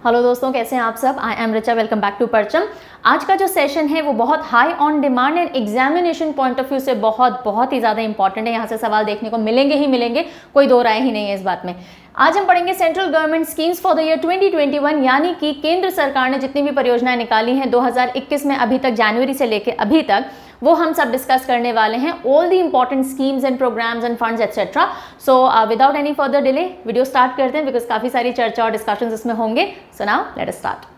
Hello दोस्तों, कैसे हैं आप सब। I am Richa, welcome back to Parcham. आज का जो सेशन है वो बहुत high on demand and examination point of view से बहुत ही ज़्यादा इंपॉर्टेंट है। यहाँ से सवाल देखने को मिलेंगे ही मिलेंगे, कोई दो राय ही नहीं है इस बात में। आज हम पढ़ेंगे central government schemes for the year 2021, यानी कि केंद्र सरकार ने जितनी भी परियोजनाएं निकाली हैं 2021 में अभी तक, जनवरी से लेकर अभी तक, वो हम सब डिस्कस करने वाले हैं। All the important schemes and programmes and funds etcetera. So without any further delay video start करते हैं, बिकॉज काफ़ी सारी चर्चा और डिस्कशंस इसमें होंगे। So now let us start.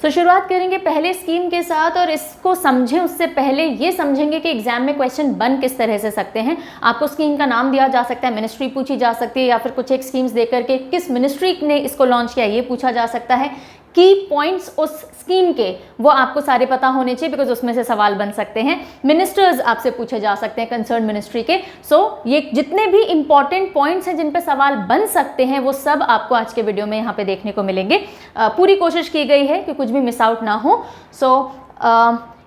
तो शुरुआत करेंगे पहले स्कीम के साथ, और इसको समझें उससे पहले ये समझेंगे कि एग्जाम में क्वेश्चन बन किस तरह से सकते हैं। आपको स्कीम का नाम दिया जा सकता है, मिनिस्ट्री पूछी जा सकती है, या फिर कुछ एक स्कीम्स देकर के किस मिनिस्ट्री ने इसको लॉन्च किया ये पूछा जा सकता है। की पॉइंट्स उस स्कीम के वो आपको सारे पता होने चाहिए, बिकॉज उसमें से सवाल बन सकते हैं। मिनिस्टर्स आपसे पूछे जा सकते हैं कंसर्न मिनिस्ट्री के। सो ये जितने भी इंपॉर्टेंट पॉइंट्स हैं जिन पे सवाल बन सकते हैं वो सब आपको आज के वीडियो में यहाँ पे देखने को मिलेंगे। पूरी कोशिश की गई है कि कुछ भी मिस आउट ना हो।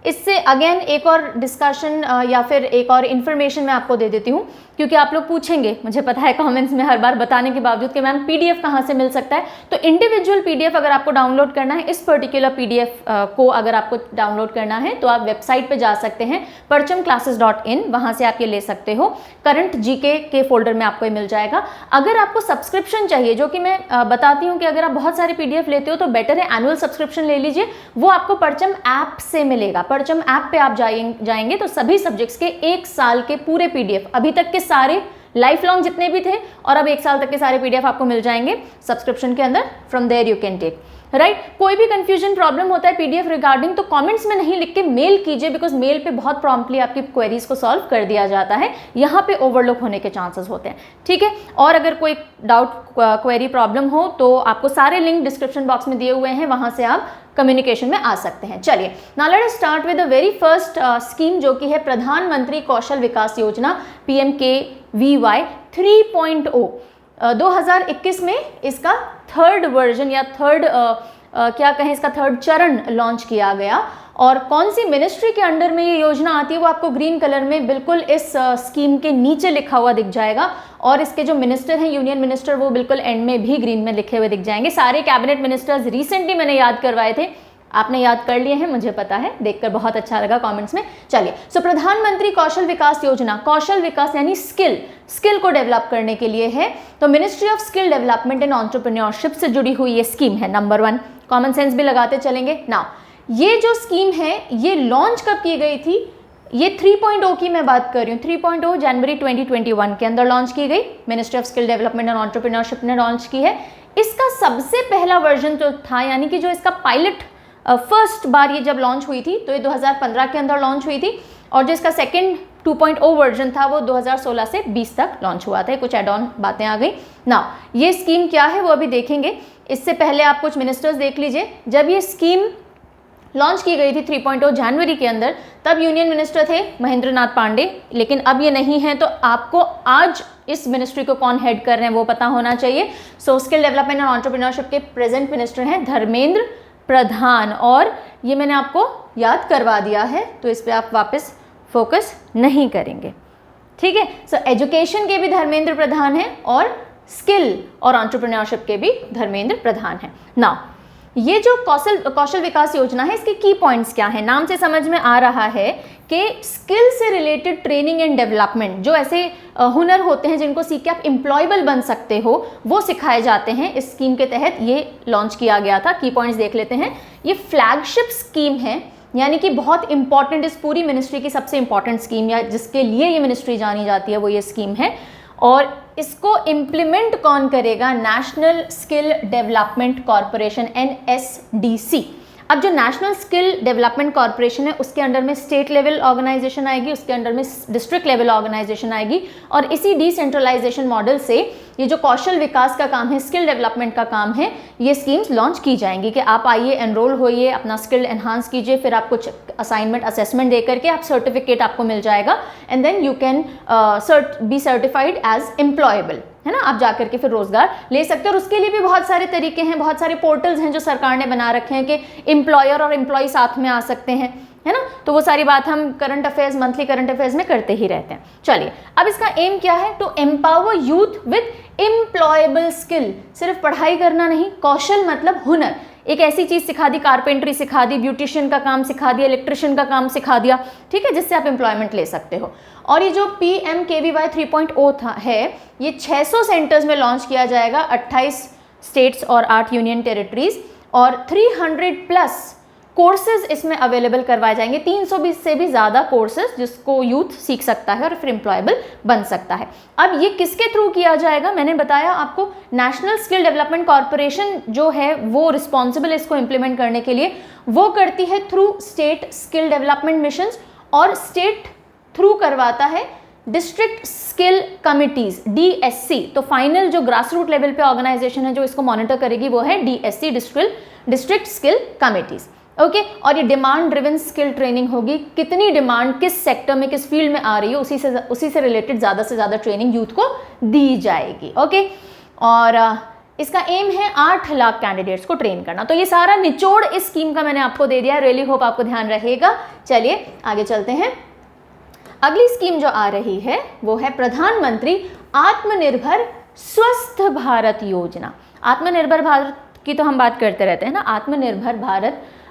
इससे अगेन एक और डिस्कशन या फिर एक और इन्फॉर्मेशन मैं आपको दे देती हूँ, क्योंकि आप लोग पूछेंगे, मुझे पता है कमेंट्स में हर बार बताने के बावजूद, कि मैम पीडीएफ कहाँ से मिल सकता है। तो इंडिविजुअल पीडीएफ अगर आपको डाउनलोड करना है, इस पर्टिकुलर पीडीएफ को अगर आपको डाउनलोड करना है तो आप वेबसाइट पे जा सकते हैं parchamclasses.in, वहाँ से आप ये ले सकते हो। करंट जीके के फोल्डर में आपको ये मिल जाएगा। अगर आपको सब्सक्रिप्शन चाहिए, जो कि मैं बताती हूँ कि अगर आप बहुत सारे पीडीएफ लेते हो तो बेटर है एनुअल सब्सक्रिप्शन ले लीजिए, वो आपको परचम ऐप से मिलेगा। परचम ऐप पे आप जाएंगे तो सभी सब्जेक्ट्स के 1 साल के पूरे पीडीएफ, अभी तक के सारे लाइफ लॉन्ग जितने भी थे, और अब 1 साल तक के सारे पीडीएफ आपको मिल जाएंगे सब्सक्रिप्शन के अंदर। From there you can take, right. कोई भी कंफ्यूजन प्रॉब्लम होता है पीडीएफ रिगार्डिंग तो कमेंट्स में नहीं लिख के मेल कीजिए, बिकॉज मेल पे बहुत प्रॉम्प्टली आपकी क्वेरीज को सॉल्व कर दिया जाता है। यहाँ पे ओवरलुक होने के चांसेस होते हैं, ठीक है। और अगर कोई डाउट क्वेरी प्रॉब्लम हो तो आपको सारे लिंक डिस्क्रिप्शन बॉक्स में दिए हुए हैं, वहां से आप कम्युनिकेशन में आ सकते हैं। चलिए, now let us start with the very first scheme, जो कि है प्रधानमंत्री कौशल विकास योजना PMKVY 3.0। 2021 में इसका थर्ड वर्जन या क्या कहें, इसका थर्ड चरण लॉन्च किया गया। और कौन सी मिनिस्ट्री के अंडर में ये योजना आती है वो आपको ग्रीन कलर में बिल्कुल इस स्कीम के नीचे लिखा हुआ दिख जाएगा, और इसके जो मिनिस्टर हैं, यूनियन मिनिस्टर, वो बिल्कुल एंड में भी ग्रीन में लिखे हुए दिख जाएंगे। सारे कैबिनेट मिनिस्टर्स रिसेंटली मैंने याद करवाए थे, आपने याद कर लिए हैं, मुझे पता है, देखकर बहुत अच्छा लगा कमेंट्स में। चलिए, सो प्रधानमंत्री कौशल विकास योजना, कौशल विकास यानी स्किल को डेवलप करने के लिए है। तो ministry of skill development and entrepreneurship से जुड़ी हुई ये स्कीम है। नंबर 1, कॉमन सेंस भी लगाते चलेंगे। नाउ ये जो स्कीम है ये लॉन्च कब की गई थी, ये 3.0 की मैं बात कर रही हूँ। 3.0 जनवरी 2021 के अंदर लॉन्च की गई, ministry of skill development and entrepreneurship ने लॉन्च की है। इसका सबसे पहला वर्जन जो था, यानी कि जो इसका पायलट फर्स्ट बार ये जब लॉन्च हुई थी तो ये 2015 के अंदर लॉन्च हुई थी, और जो इसका सेकेंड 2.0 वर्जन था वो 2016 से 20 तक लॉन्च हुआ था। कुछ एड ऑन बातें आ गई ना। ये स्कीम क्या है वो अभी देखेंगे, इससे पहले आप कुछ मिनिस्टर्स देख लीजिए। जब ये स्कीम लॉन्च की गई थी 3.0 जनवरी के अंदर, तब यूनियन मिनिस्टर थे महेंद्र नाथ पांडे, लेकिन अब ये नहीं है। तो आपको आज इस मिनिस्ट्री को कौन हेड कर रहे हैं वो पता होना चाहिए। So skill development and entrepreneurship के प्रेजेंट मिनिस्टर हैं धर्मेंद्र प्रधान, और ये मैंने आपको याद करवा दिया है, तो इस पर आप वापस फोकस नहीं करेंगे, ठीक है। सो एजुकेशन के भी धर्मेंद्र प्रधान हैं, और स्किल और एंटरप्रेन्योरशिप के भी धर्मेंद्र प्रधान हैं। नाउ ये जो कौशल विकास योजना है, इसके की पॉइंट्स क्या है। नाम से समझ में आ रहा है कि स्किल से रिलेटेड ट्रेनिंग एंड डेवलपमेंट, जो ऐसे हुनर होते हैं जिनको सीख के आप एम्प्लॉयबल बन सकते हो, वो सिखाए जाते हैं। इस स्कीम के तहत ये लॉन्च किया गया था। की पॉइंट्स देख लेते हैं। ये फ्लैगशिप स्कीम है, यानी कि बहुत इंपॉर्टेंट, इस पूरी मिनिस्ट्री की सबसे इंपॉर्टेंट स्कीम, या जिसके लिए ये मिनिस्ट्री जानी जाती है, वो ये स्कीम है। और इसको इम्प्लीमेंट कौन करेगा, national skill development corporation NSDC। अब जो नेशनल स्किल डेवलपमेंट कॉरपोरेशन है उसके अंडर में स्टेट लेवल ऑर्गेनाइजेशन आएगी, उसके अंडर में डिस्ट्रिक्ट लेवल ऑर्गेनाइजेशन आएगी, और इसी डिसेंट्रलाइजेशन मॉडल से ये जो कौशल विकास का काम है, स्किल डेवलपमेंट का काम है, ये स्कीम्स लॉन्च की जाएंगी कि आप आइए, एनरोल होइए, अपना स्किल एनहांस कीजिए, फिर आप कुछ असाइनमेंट असेसमेंट दे करके आप सर्टिफिकेट आपको मिल जाएगा, and then you can be certified as employable, है ना। आप जाकर के फिर रोजगार ले सकते हो, और उसके लिए भी बहुत सारे तरीके हैं, बहुत सारे पोर्टल्स हैं जो सरकार ने बना रखे हैं कि एम्प्लॉयर और एम्प्लॉय साथ में आ सकते हैं, है ना। तो वो सारी बात हम current affairs, monthly current affairs में करते ही रहते हैं। चलिए, अब इसका एम क्या है, to empower youth with employable skill, सिर्फ पढ़ाई करना नहीं, कौशल मतलब हुनर, एक ऐसी चीज सिखा दी, कारपेंटरी सिखा दी, ब्यूटिशियन का काम सिखा दिया, इलेक्ट्रिशियन का काम सिखा दिया, ठीक है, जिससे आप एम्प्लॉयमेंट ले सकते हो। और ये जो PMKVY 3.0 है, ये 600 सेंटर्स में लॉन्च किया जाएगा, 28 स्टेट्स और 8 यूनियन टेरिटरीज, और 300 प्लस कोर्सेज इसमें अवेलेबल करवाए जाएंगे, 320 से भी ज़्यादा कोर्सेज जिसको यूथ सीख सकता है और फिर एम्प्लॉयबल बन सकता है। अब ये किसके थ्रू किया जाएगा, मैंने बताया आपको, नेशनल स्किल डेवलपमेंट कॉरपोरेशन जो है वो रिस्पॉन्सिबल इसको इम्प्लीमेंट करने के लिए, वो करती है through state skill development mission, और स्टेट थ्रू करवाता है डिस्ट्रिक्ट स्किल कमिटीज, DSC। तो फाइनल जो ग्रास रूट लेवल पे ऑर्गेनाइजेशन है जो इसको मॉनिटर करेगी वो है DSC, district skill committees, okay. और ये डिमांड ड्रिवन स्किल ट्रेनिंग होगी, कितनी डिमांड किस सेक्टर में किस फील्ड में आ रही है उसी से रिलेटेड ज़्यादा से ज़्यादा ट्रेनिंग यूथ को दी जाएगी, ओके। और इसका एम है 8 लाख कैंडिडेट्स को ट्रेन करना। तो ये सारा निचोड़ इस स्कीम का मैंने आपको दे दिया, रियली होप आपको ध्यान रहेगा। चलिए आगे चलते हैं। अगली स्कीम जो आ रही है वो है प्रधानमंत्री आत्मनिर्भर स्वस्थ भारत योजना। आत्मनिर्भर भारत की तो हम बात करते रहते हैं ना,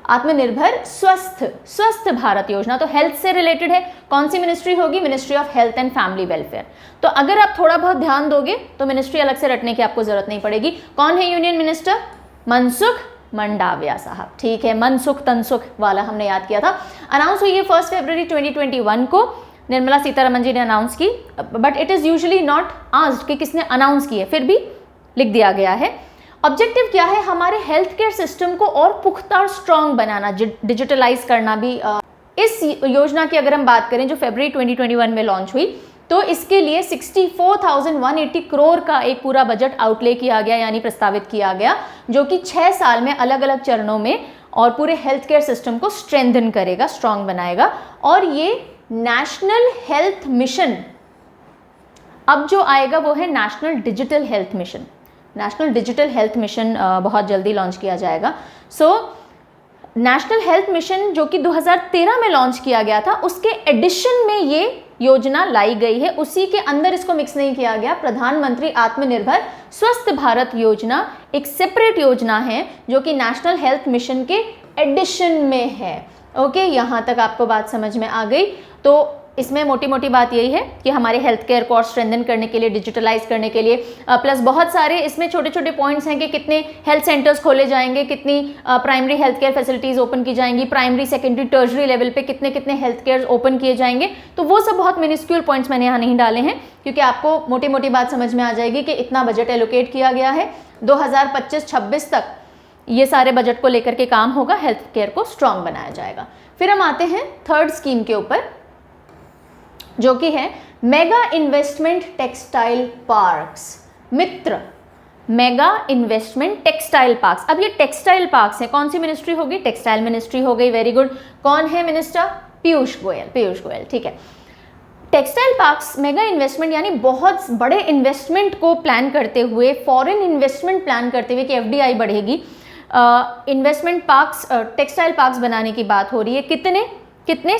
आत्मनिर्भर स्वस्थ भारत योजना, तो हेल्थ से रिलेटेड है। कौन सी मिनिस्ट्री होगी, ministry of health and family welfare. तो अगर आप थोड़ा बहुत ध्यान दोगे तो मिनिस्ट्री अलग से रटने की आपको जरूरत नहीं पड़ेगी। कौन है यूनियन मिनिस्टर, मनसुख मंडाविया साहब, ठीक है, मनसुख तनसुख वाला हमने याद किया था। अनाउंस हुई है 1 फरवरी 2021 को, निर्मला सीतारमन जी ने अनाउंस की, but it is usually not asked कि किसने अनाउंस की है, फिर भी लिख दिया गया है। ऑब्जेक्टिव क्या है, हमारे हेल्थ केयर सिस्टम को और पुख्ता और स्ट्रॉन्ग बनाना, डिजिटलाइज करना भी। इस योजना की अगर हम बात करें जो फरवरी 2021 में लॉन्च हुई, तो इसके लिए 64,180 करोड़ का एक पूरा बजट आउटले किया गया, यानी प्रस्तावित किया गया, जो कि 6 साल में अलग अलग चरणों में और पूरे हेल्थ केयर सिस्टम को स्ट्रेंथन करेगा, स्ट्रॉन्ग बनाएगा। और ये नेशनल हेल्थ मिशन, अब जो आएगा वो है national digital health mission. National digital health mission बहुत जल्दी लॉन्च किया जाएगा। सो नेशनल हेल्थ मिशन जो कि 2013 में लॉन्च किया गया था, उसके एडिशन में ये योजना लाई गई है, उसी के अंदर इसको मिक्स नहीं किया गया। प्रधानमंत्री आत्मनिर्भर स्वस्थ भारत योजना एक सेपरेट योजना है जो कि नेशनल हेल्थ मिशन के एडिशन में है, ओके। यहाँ तक आपको बात समझ में आ गई। तो इसमें मोटी मोटी बात यही है कि हमारे हेल्थ केयर को स्ट्रेंथन करने के लिए, डिजिटलाइज करने के लिए, प्लस बहुत सारे इसमें छोटे छोटे पॉइंट्स हैं कि कितने हेल्थ सेंटर्स खोले जाएंगे, कितनी primary health care facilities open की जाएंगी, प्राइमरी सेकेंडरी टर्जरी लेवल पे कितने कितने हेल्थ केयर ओपन किए जाएंगे। तो वो सब बहुत मिनिस्क्यूल पॉइंट्स मैंने यहाँ नहीं डाले हैं, क्योंकि आपको मोटी मोटी बात समझ में आ जाएगी कि इतना बजट एलोकेट किया गया है, 2025-26 तक ये सारे बजट को लेकर के काम होगा, हेल्थ केयर को स्ट्रॉन्ग बनाया जाएगा। फिर हम आते हैं थर्ड स्कीम के ऊपर, जो कि है मेगा इन्वेस्टमेंट टेक्सटाइल पार्क्स। मित्र, मेगा इन्वेस्टमेंट टेक्सटाइल पार्क्स। अब ये टेक्सटाइल पार्क्स है, कौन सी मिनिस्ट्री होगी, टेक्सटाइल मिनिस्ट्री हो गई, वेरी गुड। कौन है मिनिस्टर, पीयूष गोयल, ठीक है। टेक्सटाइल पार्क्स मेगा इन्वेस्टमेंट यानी बहुत बड़े इन्वेस्टमेंट को प्लान करते हुए, फॉरेन इन्वेस्टमेंट प्लान करते हुए कि FDI बढ़ेगी, इन्वेस्टमेंट पार्क्स, टेक्सटाइल पार्क्स बनाने की बात हो रही है। कितने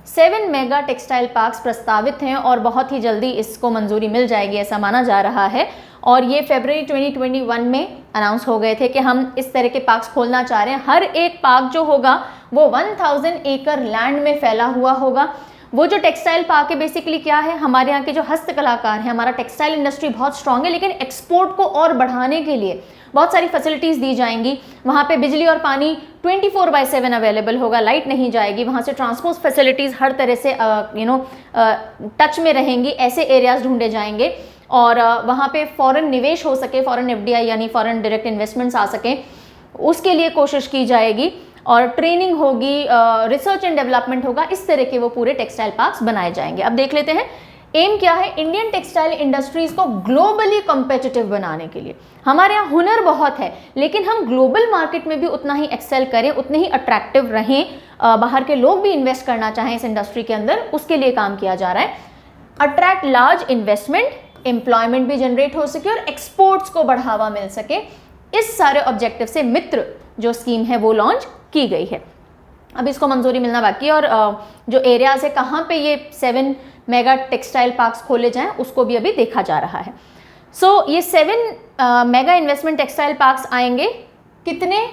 7 मेगा टेक्सटाइल पार्क्स प्रस्तावित हैं और बहुत ही जल्दी इसको मंजूरी मिल जाएगी, ऐसा माना जा रहा है। और ये फरवरी 2021 में अनाउंस हो गए थे कि हम इस तरह के पार्क्स खोलना चाह रहे हैं। हर एक पार्क जो होगा वो 1000 एकड़ लैंड में फैला हुआ होगा। वो जो टेक्सटाइल पार्क है बेसिकली क्या है, हमारे यहाँ के जो हस्तकलाकार हैं, हमारा टेक्सटाइल इंडस्ट्री बहुत स्ट्रांग है, लेकिन एक्सपोर्ट को और बढ़ाने के लिए बहुत सारी फैसिलिटीज़ दी जाएंगी। वहाँ पे बिजली और पानी 24/7 अवेलेबल होगा, लाइट नहीं जाएगी, वहाँ से ट्रांसपोर्ट फैसिलिटीज़ हर तरह से टच में रहेंगी, ऐसे एरियाज ढूंढे जाएंगे। और वहाँ पे फॉरेन निवेश हो सके, फॉरेन FDI यानी फॉरेन डायरेक्ट इन्वेस्टमेंट्स आ सकें, उसके लिए कोशिश की जाएगी। और ट्रेनिंग होगी, रिसर्च एंड डेवलपमेंट होगा, इस तरह के वो पूरे टेक्सटाइल पार्क्स बनाए जाएंगे। अब देख लेते हैं एम क्या है। इंडियन टेक्सटाइल इंडस्ट्रीज को ग्लोबली कॉम्पिटिटिव बनाने के लिए, हमारे यहाँ हुनर बहुत है, लेकिन हम ग्लोबल मार्केट में भी उतना ही एक्सेल करें, उतने ही अट्रैक्टिव रहें, बाहर के लोग भी इन्वेस्ट करना चाहें इस इंडस्ट्री के अंदर, उसके लिए काम किया जा रहा है। अट्रैक्ट लार्ज इन्वेस्टमेंट, एम्प्लॉयमेंट भी जनरेट हो सके और एक्सपोर्ट्स को बढ़ावा मिल सके, इस सारे ऑब्जेक्टिव से मित्र जो स्कीम है वो लॉन्च की गई है। अब इसको मंजूरी मिलना बाकी है, और जो एरियाज है कहाँ पे ये 7 मेगा टेक्सटाइल पार्क्स खोले जाएं उसको भी अभी देखा जा रहा है। सो ये 7 मेगा इन्वेस्टमेंट टेक्सटाइल पार्क्स आएंगे कितने,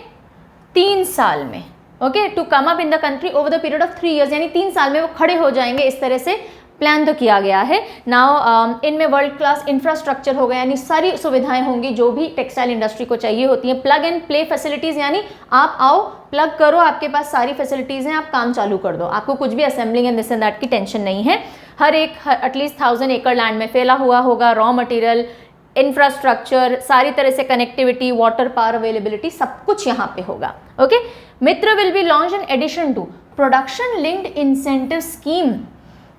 3 साल में, okay, to come up in the country over the period of 3 years, यानी 3 साल में वो खड़े हो जाएंगे। इस तरह से प्लान तो किया गया है। नाउ इनमें वर्ल्ड क्लास इंफ्रास्ट्रक्चर होगा, यानी सारी सुविधाएं होंगी जो भी टेक्सटाइल इंडस्ट्री को चाहिए होती हैं। प्लग एंड प्ले फैसिलिटीज़, यानी आप आओ, प्लग करो, आपके पास सारी फैसिलिटीज़ हैं, आप काम चालू कर दो, आपको कुछ भी assembling and this and that की टेंशन नहीं है। हर एक एटलीस्ट 1000 एकड़ लैंड में फैला हुआ होगा, रॉ मटेरियल, इंफ्रास्ट्रक्चर, सारी तरह से कनेक्टिविटी, वाटर, पावर अवेलेबिलिटी, सब कुछ यहाँ पे होगा। Okay, Mitra will be launch in addition to production linked incentive scheme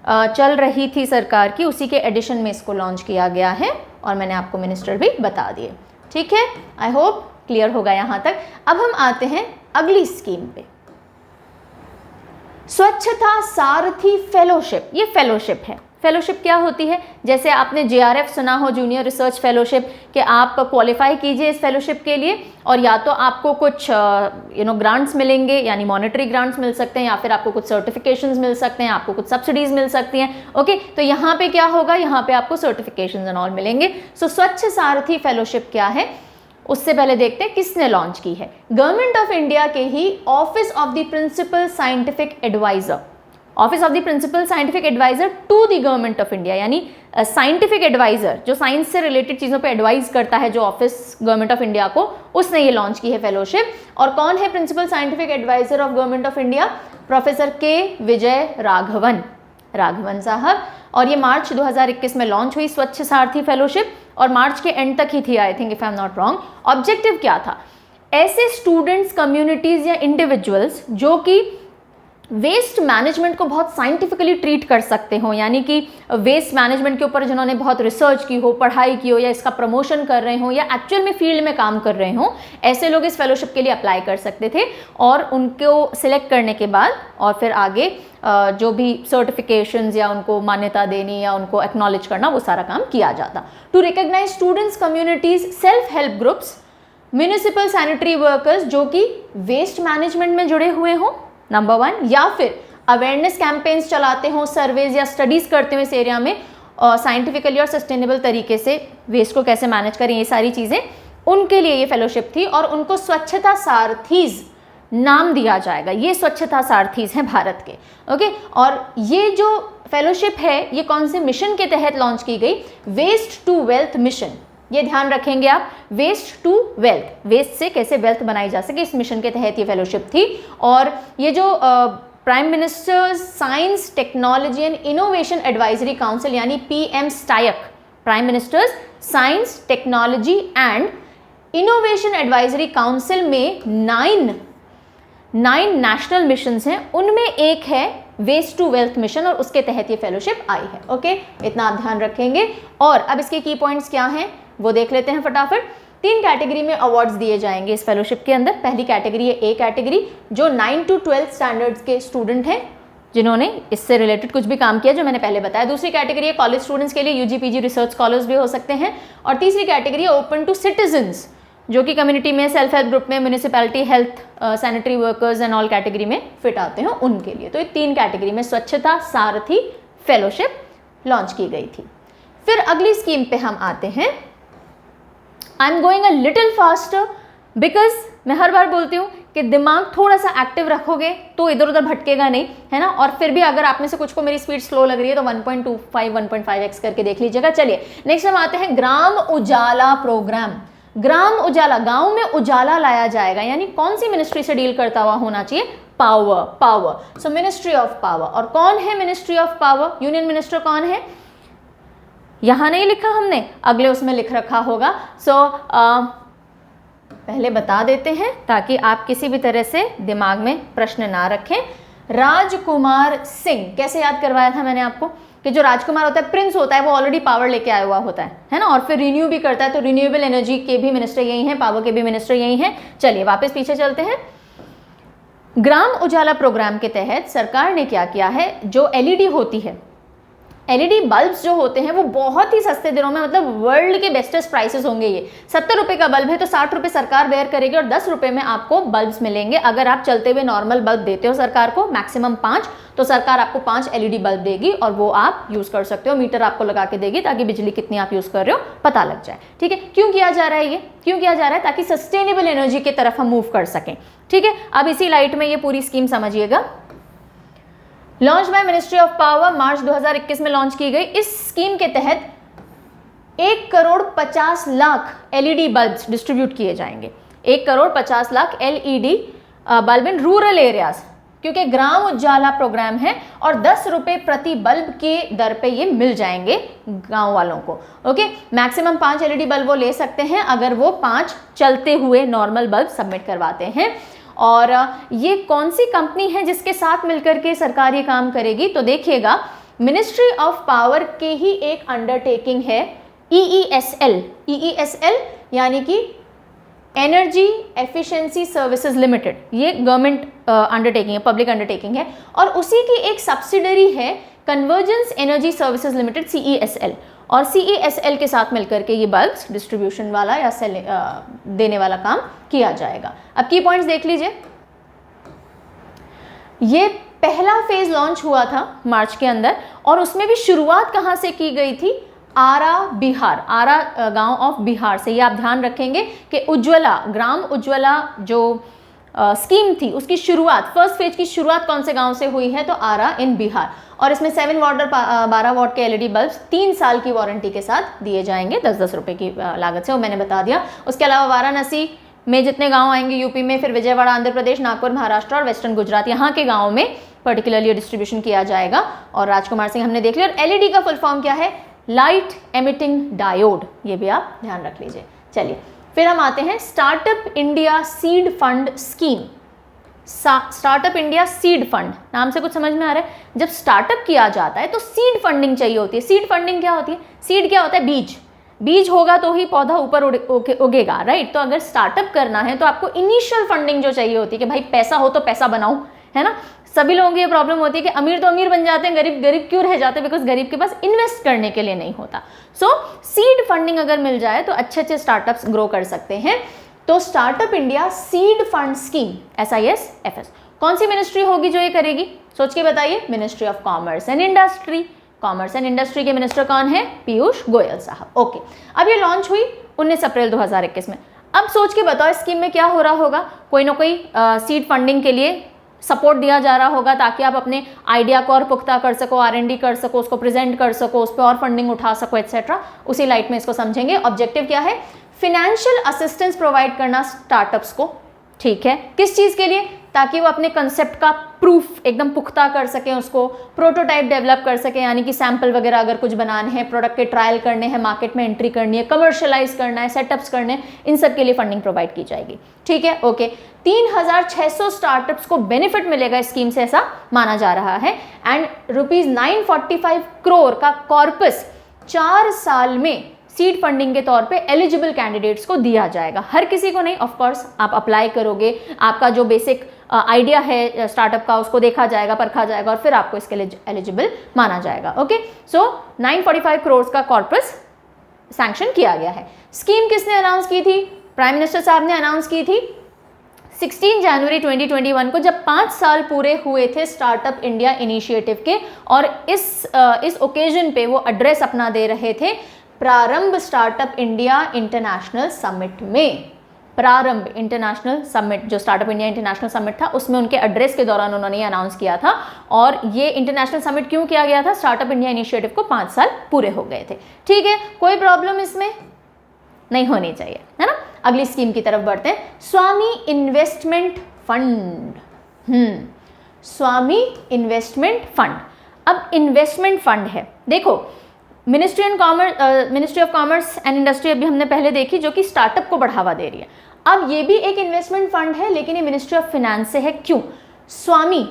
चल रही थी सरकार की, उसी के एडिशन में इसको लॉन्च किया गया है और मैंने आपको मिनिस्टर भी बता दिए। ठीक है, आई होप क्लियर होगा यहाँ तक। अब हम आते हैं अगली स्कीम पे, स्वच्छता सारथी फेलोशिप। ये फेलोशिप है। फेलोशिप क्या होती है, जैसे आपने JRF सुना हो, जूनियर रिसर्च फेलोशिप, कि आप क्वालिफाई कीजिए इस फेलोशिप के लिए और या तो आपको कुछ ग्रांट्स मिलेंगे, यानी मॉनेटरी ग्रांट्स मिल सकते हैं, या फिर आपको कुछ सर्टिफिकेशंस मिल सकते हैं, आपको कुछ सब्सिडीज मिल सकती हैं। ओके, तो यहाँ पे क्या होगा, यहाँ पे आपको सर्टिफिकेशंस एंड ऑल मिलेंगे। सो स्वच्छ सारथी फेलोशिप क्या है, उससे पहले देखते हैं किसने लॉन्च की है। गवर्नमेंट ऑफ इंडिया के ही office of the principal scientific adviser, office of the principal scientific adviser to the government of India, यानी साइंटिफिक एडवाइजर जो साइंस से रिलेटेड चीज़ों पे एडवाइस करता है, जो ऑफिस गवर्नमेंट ऑफ इंडिया को, उसने ये लॉन्च की है फेलोशिप। और कौन है principal scientific adviser of government of India, professor K Vijay Raghavan साहब। और ये मार्च 2021 में लॉन्च हुई स्वच्छ सारथी फेलोशिप और मार्च के एंड तक ही थी, I think, if I am not wrong. Objective क्या था, ऐसे स्टूडेंट्स, कम्युनिटीज या इंडिविजुअल्स जो कि वेस्ट मैनेजमेंट को बहुत साइंटिफिकली ट्रीट कर सकते हो, यानी कि वेस्ट मैनेजमेंट के ऊपर जिन्होंने बहुत रिसर्च की हो, पढ़ाई की हो, या इसका प्रमोशन कर रहे हो, या एक्चुअल में फील्ड में काम कर रहे हो, ऐसे लोग इस फेलोशिप के लिए अप्लाई कर सकते थे। और उनको सिलेक्ट करने के बाद और फिर आगे जो भी सर्टिफिकेशंस या उनको मान्यता देनी या उनको एक्नॉलेज करना, वो सारा काम किया जाता। To recognise students, communities, self help groups, municipal sanitary workers जो कि वेस्ट मैनेजमेंट में जुड़े हुए हों, नंबर 1, या फिर अवेयरनेस कैंपेन्स चलाते हों, सर्वेज या स्टडीज़ करते हो इस एरिया में, साइंटिफिकली और सस्टेनेबल तरीके से वेस्ट को कैसे मैनेज करें, ये सारी चीज़ें, उनके लिए ये फेलोशिप थी। और उनको स्वच्छता सारथीज नाम दिया जाएगा। ये स्वच्छता सारथीज हैं भारत के। ओके, और ये जो फेलोशिप है, ये कौन से मिशन के तहत लॉन्च की गई, वेस्ट टू वेल्थ मिशन। ये ध्यान रखेंगे आप, वेस्ट टू वेल्थ, वेस्ट से कैसे वेल्थ बनाई जा सके, इस मिशन के तहत ये फेलोशिप थी। और ये जो prime ministers science, technology and innovation advisory council, यानी PM STIAC, prime ministers science, technology and innovation advisory council में 9 नेशनल मिशंस हैं, उनमें एक है वेस्ट टू वेल्थ मिशन, और उसके तहत ये फेलोशिप आई है। ओके, इतना आप ध्यान रखेंगे। और अब इसके की पॉइंट्स क्या हैं वो देख लेते हैं फटाफट। 3 कैटेगरी में अवार्ड्स दिए जाएंगे इस फेलोशिप के अंदर। पहली कैटेगरी है A कैटेगरी, जो 9 to 12 स्टैंडर्ड्स के स्टूडेंट हैं जिन्होंने इससे रिलेटेड कुछ भी काम किया, जो मैंने पहले बताया। दूसरी कैटेगरी है कॉलेज स्टूडेंट्स के लिए, UG PG रिसर्च स्कॉलर्स भी हो सकते हैं। और तीसरी कैटेगरी है ओपन टू सिटीजन्स, जो कि कम्युनिटी में, सेल्फ हेल्प ग्रुप में, municipality, health, sanitary workers and all category में फिट आते हैं, उनके लिए। तो ये 3 कैटेगरी में स्वच्छता सारथी फेलोशिप लॉन्च की गई थी। फिर अगली स्कीम पे हम आते हैं। I am going a little faster because मैं हर बार बोलती हूँ कि दिमाग थोड़ा सा एक्टिव रखोगे तो इधर उधर भटकेगा नहीं, है ना। और फिर भी अगर आप में से कुछ को मेरी स्पीड स्लो लग रही है तो 1.25 1.5x करके देख लीजिएगा। चलिए नेक्स्ट हम आते हैं ग्राम उजाला प्रोग्राम। ग्राम उजाला, गांव में उजाला लाया जाएगा, यानी कौन सी मिनिस्ट्री से डील करता हुआ होना चाहिए, power. So ministry of power. और कौन है ministry of power, union minister कौन है, यहां नहीं लिखा हमने, अगले उसमें लिख रखा होगा। सो पहले बता देते हैं ताकि आप किसी भी तरह से दिमाग में प्रश्न ना रखें। राजकुमार सिंह, कैसे याद करवाया था मैंने आपको कि जो राजकुमार होता है, प्रिंस होता है, वो ऑलरेडी पावर लेके आया हुआ होता है ना, और फिर रिन्यू भी करता है। तो रिन्यूएबल एनर्जी के भी मिनिस्टर यही हैं, पावर के भी मिनिस्टर यही हैं। चलिए वापस पीछे चलते हैं। ग्राम उजाला प्रोग्राम के तहत सरकार ने क्या किया है, जो LED होती है एलईडी बल्ब्स जो होते हैं वो बहुत ही सस्ते दिनों में, मतलब वर्ल्ड के बेस्टेस्ट प्राइसेस होंगे। ये 70 रुपये का बल्ब है तो 60 रुपये सरकार बेयर करेगी और 10 रुपये में आपको बल्ब्स मिलेंगे। अगर आप चलते हुए नॉर्मल बल्ब देते हो सरकार को, मैक्सिमम 5, तो सरकार आपको 5 एलईडी बल्ब देगी और वो आप यूज़ कर सकते हो। मीटर आपको लगा के देगी ताकि बिजली कितनी आप यूज़ कर रहे हो पता लग जाए। ठीक है, क्यों किया जा रहा है ये, क्यों किया जा रहा है? ताकि सस्टेनेबल एनर्जी की तरफ हम मूव कर सकें। ठीक है, अब इसी लाइट में ये पूरी स्कीम समझिएगा। Launch by ministry of power, March 2021 में लॉन्च की गई। इस स्कीम के तहत 1,50,00,000 एलईडी बल्ब्स डिस्ट्रीब्यूट किए जाएंगे। 1,50,00,000 LED bulb in rural areas, क्योंकि ग्राम उजाला प्रोग्राम है और 10 रुपये प्रति बल्ब के दर पे ये मिल जाएंगे गांव वालों को। ओके, मैक्सिमम 5 एलईडी बल्ब वो ले सकते हैं अगर वो 5 चलते हुए नॉर्मल बल्ब सबमिट करवाते हैं। और ये कौन सी कंपनी है जिसके साथ मिलकर के सरकार ये काम करेगी? तो देखिएगा, मिनिस्ट्री ऑफ पावर के ही एक अंडरटेकिंग है EESL। EESL यानी कि एनर्जी एफिशिएंसी सर्विसेज लिमिटेड, ये गवर्नमेंट अंडरटेकिंग है, पब्लिक अंडरटेकिंग है। और उसी की एक सब्सिडरी है convergence energy services limited, CESL। और CESL के साथ मिलकर के ये बल्ब्स डिस्ट्रीब्यूशन वाला या सेल देने वाला काम किया जाएगा। अब की पॉइंट्स देख लीजिए। ये पहला फेज लॉन्च हुआ था मार्च के अंदर और उसमें भी शुरुआत कहाँ से की गई थी? आरा बिहार, आरा गांव ऑफ बिहार से। ये आप ध्यान रखेंगे कि उज्ज्वला, ग्राम उज्ज्वला जो स्कीम थी उसकी शुरुआत, फर्स्ट फेज की शुरुआत कौन से गांव से हुई है? तो आरा इन बिहार। और इसमें 7 वाट और 12 वाट के एलईडी बल्ब्स 3 साल की वारंटी के साथ दिए जाएंगे 10-10 रुपये की लागत से, वो मैंने बता दिया। उसके अलावा वाराणसी में जितने गांव आएंगे यूपी में, फिर विजयवाड़ा आंध्र प्रदेश, नागपुर महाराष्ट्र और वेस्टर्न गुजरात, यहाँ के गाँव में पर्टिकुलरली डिस्ट्रीब्यूशन किया जाएगा। और राजकुमार सिंह हमने देख लिया। और एलईडी का फुल फॉर्म क्या है? लाइट एमिटिंग डायोड, ये भी आप ध्यान रख लीजिए। चलिए फिर हम आते हैं startup India seed fund scheme. Startup India seed fund, नाम से कुछ समझ में आ रहा है? जब स्टार्टअप किया जाता है तो सीड फंडिंग चाहिए होती है। सीड फंडिंग क्या होती है? सीड क्या होता है? बीज। बीज होगा तो ही पौधा ऊपर उगेगा, राइट? तो अगर स्टार्टअप करना है तो आपको इनिशियल फंडिंग जो चाहिए होती है कि भाई पैसा हो तो पैसा बनाओ, है ना? सभी लोगों की ये प्रॉब्लम होती है कि अमीर तो अमीर बन जाते हैं, गरीब गरीब क्यों रह जाते हैं? बिकॉज गरीब के पास इन्वेस्ट करने के लिए नहीं होता। सो सीड फंडिंग अगर मिल जाए तो अच्छे अच्छे स्टार्टअप्स ग्रो कर सकते हैं। तो startup India seed fund scheme, SISFS, कौन सी मिनिस्ट्री होगी जो ये करेगी? सोच के बताइए। Ministry of commerce and industry. Commerce and industry के मिनिस्टर कौन है? पीयूष गोयल साहब। ओके, अब ये लॉन्च हुई 19 अप्रैल 2021 में। अब सोच के बताओ इस स्कीम में क्या हो रहा होगा? कोई ना कोई सीड फंडिंग के लिए सपोर्ट दिया जा रहा होगा ताकि आप अपने आइडिया को और पुख्ता कर सको, R&D कर सको, उसको प्रेजेंट कर सको, उस पर और फंडिंग उठा सको, एक्सेट्रा। उसी लाइट में इसको समझेंगे। ऑब्जेक्टिव क्या है? फिनेंशियल असिस्टेंस प्रोवाइड करना स्टार्टअप्स को। ठीक है, किस चीज़ के लिए? ताकि वो अपने कंसेप्ट का प्रूफ एकदम पुख्ता कर सकें, उसको प्रोटोटाइप डेवलप कर सकें, यानी कि सैंपल वगैरह अगर कुछ बनाने हैं, प्रोडक्ट के ट्रायल करने हैं, मार्केट में एंट्री करनी है, कमर्शलाइज करना है, सेटअप्स करने हैं, इन सब के लिए फंडिंग प्रोवाइड की जाएगी। ठीक है, ओके। 3,600 स्टार्टअप्स को बेनिफिट मिलेगा इस स्कीम से, ऐसा माना जा रहा है। एंड ₹945 करोड़ का कॉर्पस 4 साल में सीड फंडिंग के तौर पे एलिजिबल कैंडिडेट्स को दिया जाएगा। हर किसी को नहीं, ऑफ कोर्स आप अप्लाई करोगे, आपका जो बेसिक आइडिया है स्टार्टअप का उसको देखा जाएगा, परखा जाएगा और फिर आपको इसके लिए एलिजिबल माना जाएगा। ओके, सो 945 करोड़ का कॉर्पस सैंक्शन किया गया है। स्कीम किसने अनाउंस की थी? प्राइम मिनिस्टर साहब ने अनाउंस की थी 16 जनवरी 2021 को, जब 5 साल पूरे हुए थे स्टार्टअप इंडिया इनिशिएटिव के। और इस ओकेजन पे वो एड्रेस अपना दे रहे थे प्रारंभ स्टार्टअप इंडिया इंटरनेशनल समिट में। प्रारंभ इंटरनेशनल समिट, जो स्टार्टअप इंडिया इंटरनेशनल समिट था, उसमें उनके एड्रेस के दौरान उन्होंने ये अनाउंस किया था। और ये इंटरनेशनल समिट क्यों किया गया था? स्टार्टअप इंडिया इनिशिएटिव को 5 साल पूरे हो गए थे। ठीक है, कोई प्रॉब्लम इसमें नहीं होनी चाहिए, है ना? अगली स्कीम की तरफ बढ़ते हैं। स्वामी इन्वेस्टमेंट फंड। स्वामी इन्वेस्टमेंट फंड। अब इन्वेस्टमेंट फंड है, देखो ministry of commerce and industry अभी हमने पहले देखी, जो कि स्टार्टअप को बढ़ावा दे रही है। अब ये भी एक इन्वेस्टमेंट फंड है, लेकिन ये मिनिस्ट्री ऑफ फाइनेंस से है। क्यों? स्वामी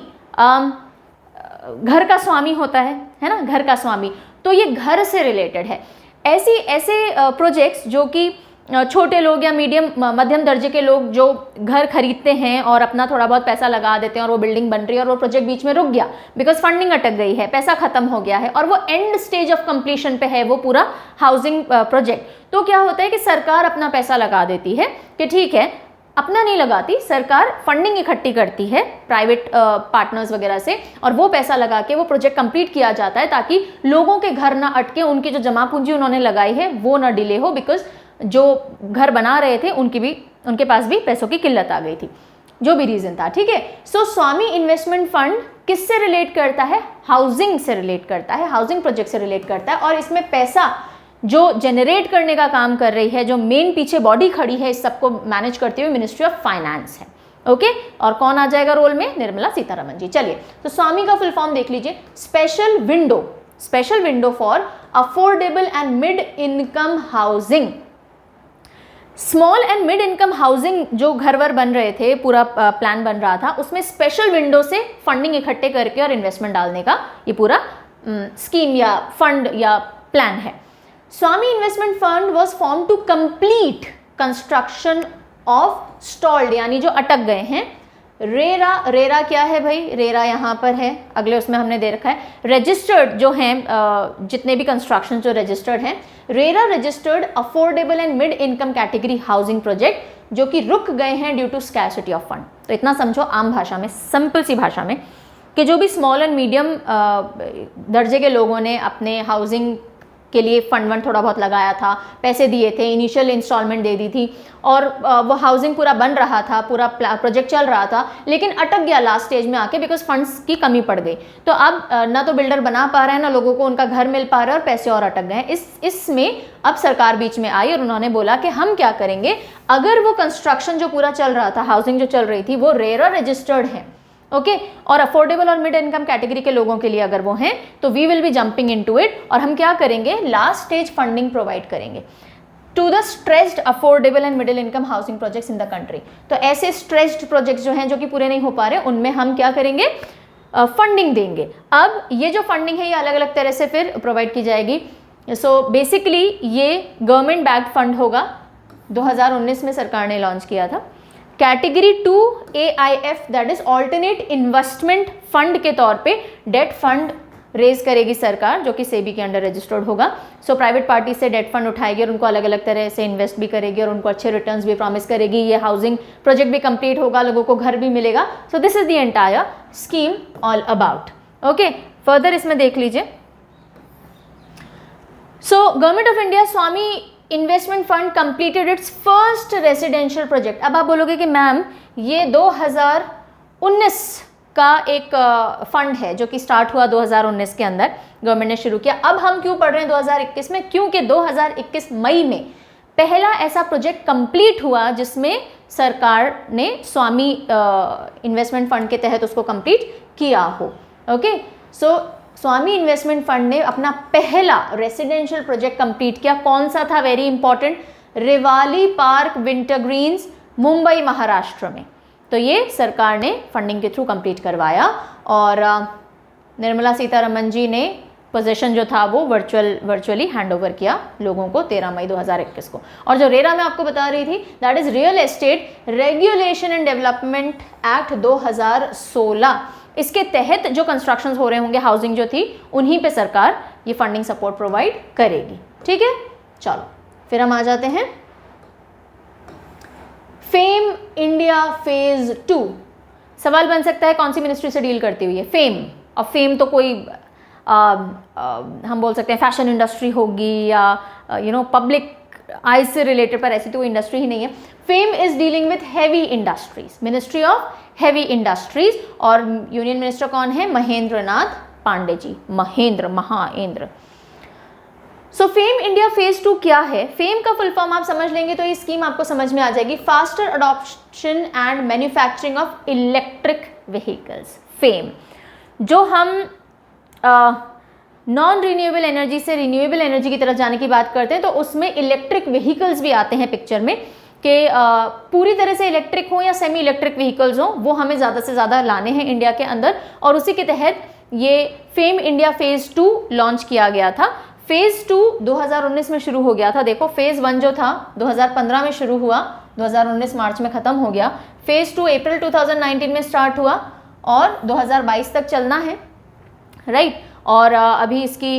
घर का स्वामी होता है ना, घर का स्वामी, तो ये घर से रिलेटेड है। ऐसे प्रोजेक्ट्स जो कि छोटे लोग या मीडियम मध्यम दर्जे के लोग जो घर खरीदते हैं और अपना थोड़ा बहुत पैसा लगा देते हैं और वो बिल्डिंग बन रही है और वो प्रोजेक्ट बीच में रुक गया बिकॉज फंडिंग अटक गई है, पैसा खत्म हो गया है और वो एंड स्टेज ऑफ कंप्लीशन पे है वो पूरा हाउसिंग प्रोजेक्ट, तो क्या होता है कि सरकार अपना पैसा लगा देती है कि ठीक है, अपना नहीं लगाती, सरकार फंडिंग इकट्ठी करती है प्राइवेट पार्टनर्स वगैरह से और वो पैसा लगा के वो प्रोजेक्ट कंप्लीट किया जाता है ताकि लोगों के घर ना अटके, उनकी जो जमा पूंजी उन्होंने लगाई है वो ना डिले हो, बिकॉज जो घर बना रहे थे उनके पास भी पैसों की किल्लत आ गई थी, जो भी रीजन था। ठीक है, सो स्वामी इन्वेस्टमेंट फंड किससे रिलेट करता है? हाउसिंग से रिलेट करता है, हाउसिंग प्रोजेक्ट से रिलेट करता है और इसमें पैसा जो जनरेट करने का काम कर रही है, जो मेन पीछे बॉडी खड़ी है इस सबको मैनेज करते हुए मिनिस्ट्री ऑफ फाइनेंस है। ओके, और कौन आ जाएगा रोल में? निर्मला सीतारमण जी। चलिए, तो स्वामी का फुल फॉर्म देख लीजिए, special window for affordable and mid income housing. Small and mid income housing जो घर वर बन रहे थे, पूरा प्लान बन रहा था, उसमें स्पेशल विंडो से फंडिंग इकट्ठे करके और इन्वेस्टमेंट डालने का ये पूरा स्कीम या फंड या प्लान है। Swami investment fund was form to complete construction of stalled, यानी जो अटक गए हैं। रेरा क्या है भाई? रेरा यहाँ पर है, अगले उसमें हमने दे रखा है रजिस्टर्ड जो हैं, जितने भी कंस्ट्रक्शन जो रजिस्टर्ड हैं, RERA registered affordable and mid income category housing project जो कि रुक गए हैं due to scarcity of fund. तो इतना समझो आम भाषा में, सिंपल सी भाषा में, कि जो भी स्मॉल एंड मीडियम दर्जे के लोगों ने अपने हाउसिंग के लिए फंड थोड़ा बहुत लगाया था, पैसे दिए थे, इनिशियल इंस्टॉलमेंट दे दी थी और वो हाउसिंग पूरा बन रहा था, पूरा प्रोजेक्ट चल रहा था, लेकिन अटक गया लास्ट स्टेज में आके बिकॉज फंड्स की कमी पड़ गई। तो अब ना तो बिल्डर बना पा रहा है, ना लोगों को उनका घर मिल पा रहा है और पैसे और अटक गए। इसमें अब सरकार बीच में आई और उन्होंने बोला कि हम क्या करेंगे, अगर वो कंस्ट्रक्शन जो पूरा चल रहा था, हाउसिंग जो चल रही थी, वो रेरा रजिस्टर्ड है, ओके, और अफोर्डेबल और मिड इनकम कैटेगरी के लोगों के लिए अगर वो हैं, तो we will be jumping into it और हम क्या करेंगे, लास्ट स्टेज फंडिंग प्रोवाइड करेंगे to the stressed affordable and middle income housing projects in the country. तो ऐसे स्ट्रेस्ड प्रोजेक्ट्स जो हैं, जो कि पूरे नहीं हो पा रहे, उनमें हम क्या करेंगे, फंडिंग देंगे। अब ये जो फंडिंग है ये अलग अलग तरह से फिर प्रोवाइड की जाएगी। सो बेसिकली ये गवर्नमेंट बैक्ड फंड होगा, 2019 में सरकार ने लॉन्च किया था। Category 2 AIF that is alternate investment fund के तौर पे डेट फंड रेज करेगी सरकार, जो कि सेबी के अंडर रजिस्टर्ड होगा। सो प्राइवेट पार्टी से डेट फंड उठाएगी और उनको अलग अलग तरह से इन्वेस्ट भी करेगी और उनको अच्छे रिटर्न्स भी प्रॉमिस करेगी। ये हाउसिंग प्रोजेक्ट भी कंप्लीट होगा, लोगों को घर भी मिलेगा। So this is the entire scheme all about. Okay, further इसमें देख लीजिए। So government of India Swami investment fund completed it's first residential project. अब आप बोलोगे कि मैम ये 2019 का एक फंड है जो कि स्टार्ट हुआ 2019 के अंदर, गवर्नमेंट ने शुरू किया। अब हम क्यों पढ़ रहे हैं 2021 में? क्योंकि 2021 मई में पहला ऐसा प्रोजेक्ट कंप्लीट हुआ जिसमें सरकार ने स्वामी इन्वेस्टमेंट फंड के तहत उसको कंप्लीट किया हो। ओके, सो स्वामी इन्वेस्टमेंट फंड ने अपना पहला रेसिडेंशियल प्रोजेक्ट कंप्लीट किया। कौन सा था? Very important, Rivali Park Winter Greens, Mumbai Maharashtra में। तो ये सरकार ने फंडिंग के थ्रू कंप्लीट करवाया और निर्मला सीतारमण जी ने पोजीशन जो था वो वर्चुअली हैंडओवर किया लोगों को 13 मई 2021 को। और जो रेरा मैं आपको बता रही थी, that is real estate regulation and development act 2016, इसके तहत जो कंस्ट्रक्शंस हो रहे होंगे, हाउसिंग जो थी, उन्हीं पे सरकार ये फंडिंग सपोर्ट प्रोवाइड करेगी। ठीक है, चलो फिर हम आ जाते हैं फेम इंडिया फेज 2। सवाल बन सकता है कौन सी मिनिस्ट्री से डील करती हुई है फेम? अब फेम तो कोई हम बोल सकते हैं फैशन इंडस्ट्री होगी या पब्लिक आइज से रिलेटेड, पर ऐसी तो कोई इंडस्ट्री ही नहीं है। Fame is dealing with heavy industries, ministry of heavy industries, और यूनियन मिनिस्टर कौन है? महेंद्र नाथ पांडे जी, महाएंद्र। सो फेम इंडिया फेज 2 क्या है? फेम का फुल फॉर्म आप समझ लेंगे तो ये स्कीम आपको समझ में आ जाएगी, faster adoption and manufacturing of electric vehicles. Fame जो हम नॉन रिन्यूएबल एनर्जी से रिन्यूएबल एनर्जी की तरफ जाने की बात करते हैं, तो उसमें इलेक्ट्रिक व्हीकल्स भी आते हैं पिक्चर में, कि पूरी तरह से इलेक्ट्रिक हो या सेमी इलेक्ट्रिक व्हीकल्स हो, वो हमें ज़्यादा से ज़्यादा लाने हैं इंडिया के अंदर। और उसी के तहत ये फेम इंडिया फेज 2 लॉन्च किया गया था। फेज़ 2 2019 में शुरू हो गया था। देखो फेज़ 1 जो था 2015 में शुरू हुआ, 2019 मार्च में ख़त्म हो गया। फेज़ 2 अप्रैल 2019 में स्टार्ट हुआ और 2022 तक चलना है, राइट। और अभी इसकी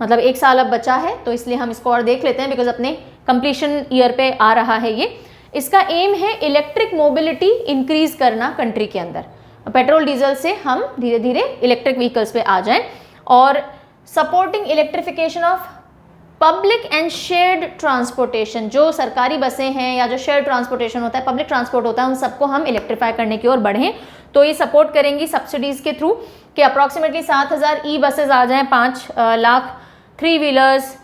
मतलब 1 साल अब बचा है, तो इसलिए हम इसको और देख लेते हैं बिकॉज अपने कंप्लीशन ईयर पे आ रहा है ये। इसका एम है इलेक्ट्रिक मोबिलिटी इंक्रीज करना कंट्री के अंदर, पेट्रोल डीजल से हम धीरे धीरे इलेक्ट्रिक व्हीकल्स पे आ जाएं, और supporting electrification of public and shared transportation. जो सरकारी बसें हैं या जो शेयर्ड ट्रांसपोर्टेशन होता है, पब्लिक ट्रांसपोर्ट होता है, उन सबको हम इलेक्ट्रीफाई करने की ओर बढ़ें। तो ये सपोर्ट करेंगी सब्सिडीज़ के थ्रू कि अप्रॉक्सीमेटली 7,000 ई बसेज आ जाएं, 5 lakh 3 wheelers,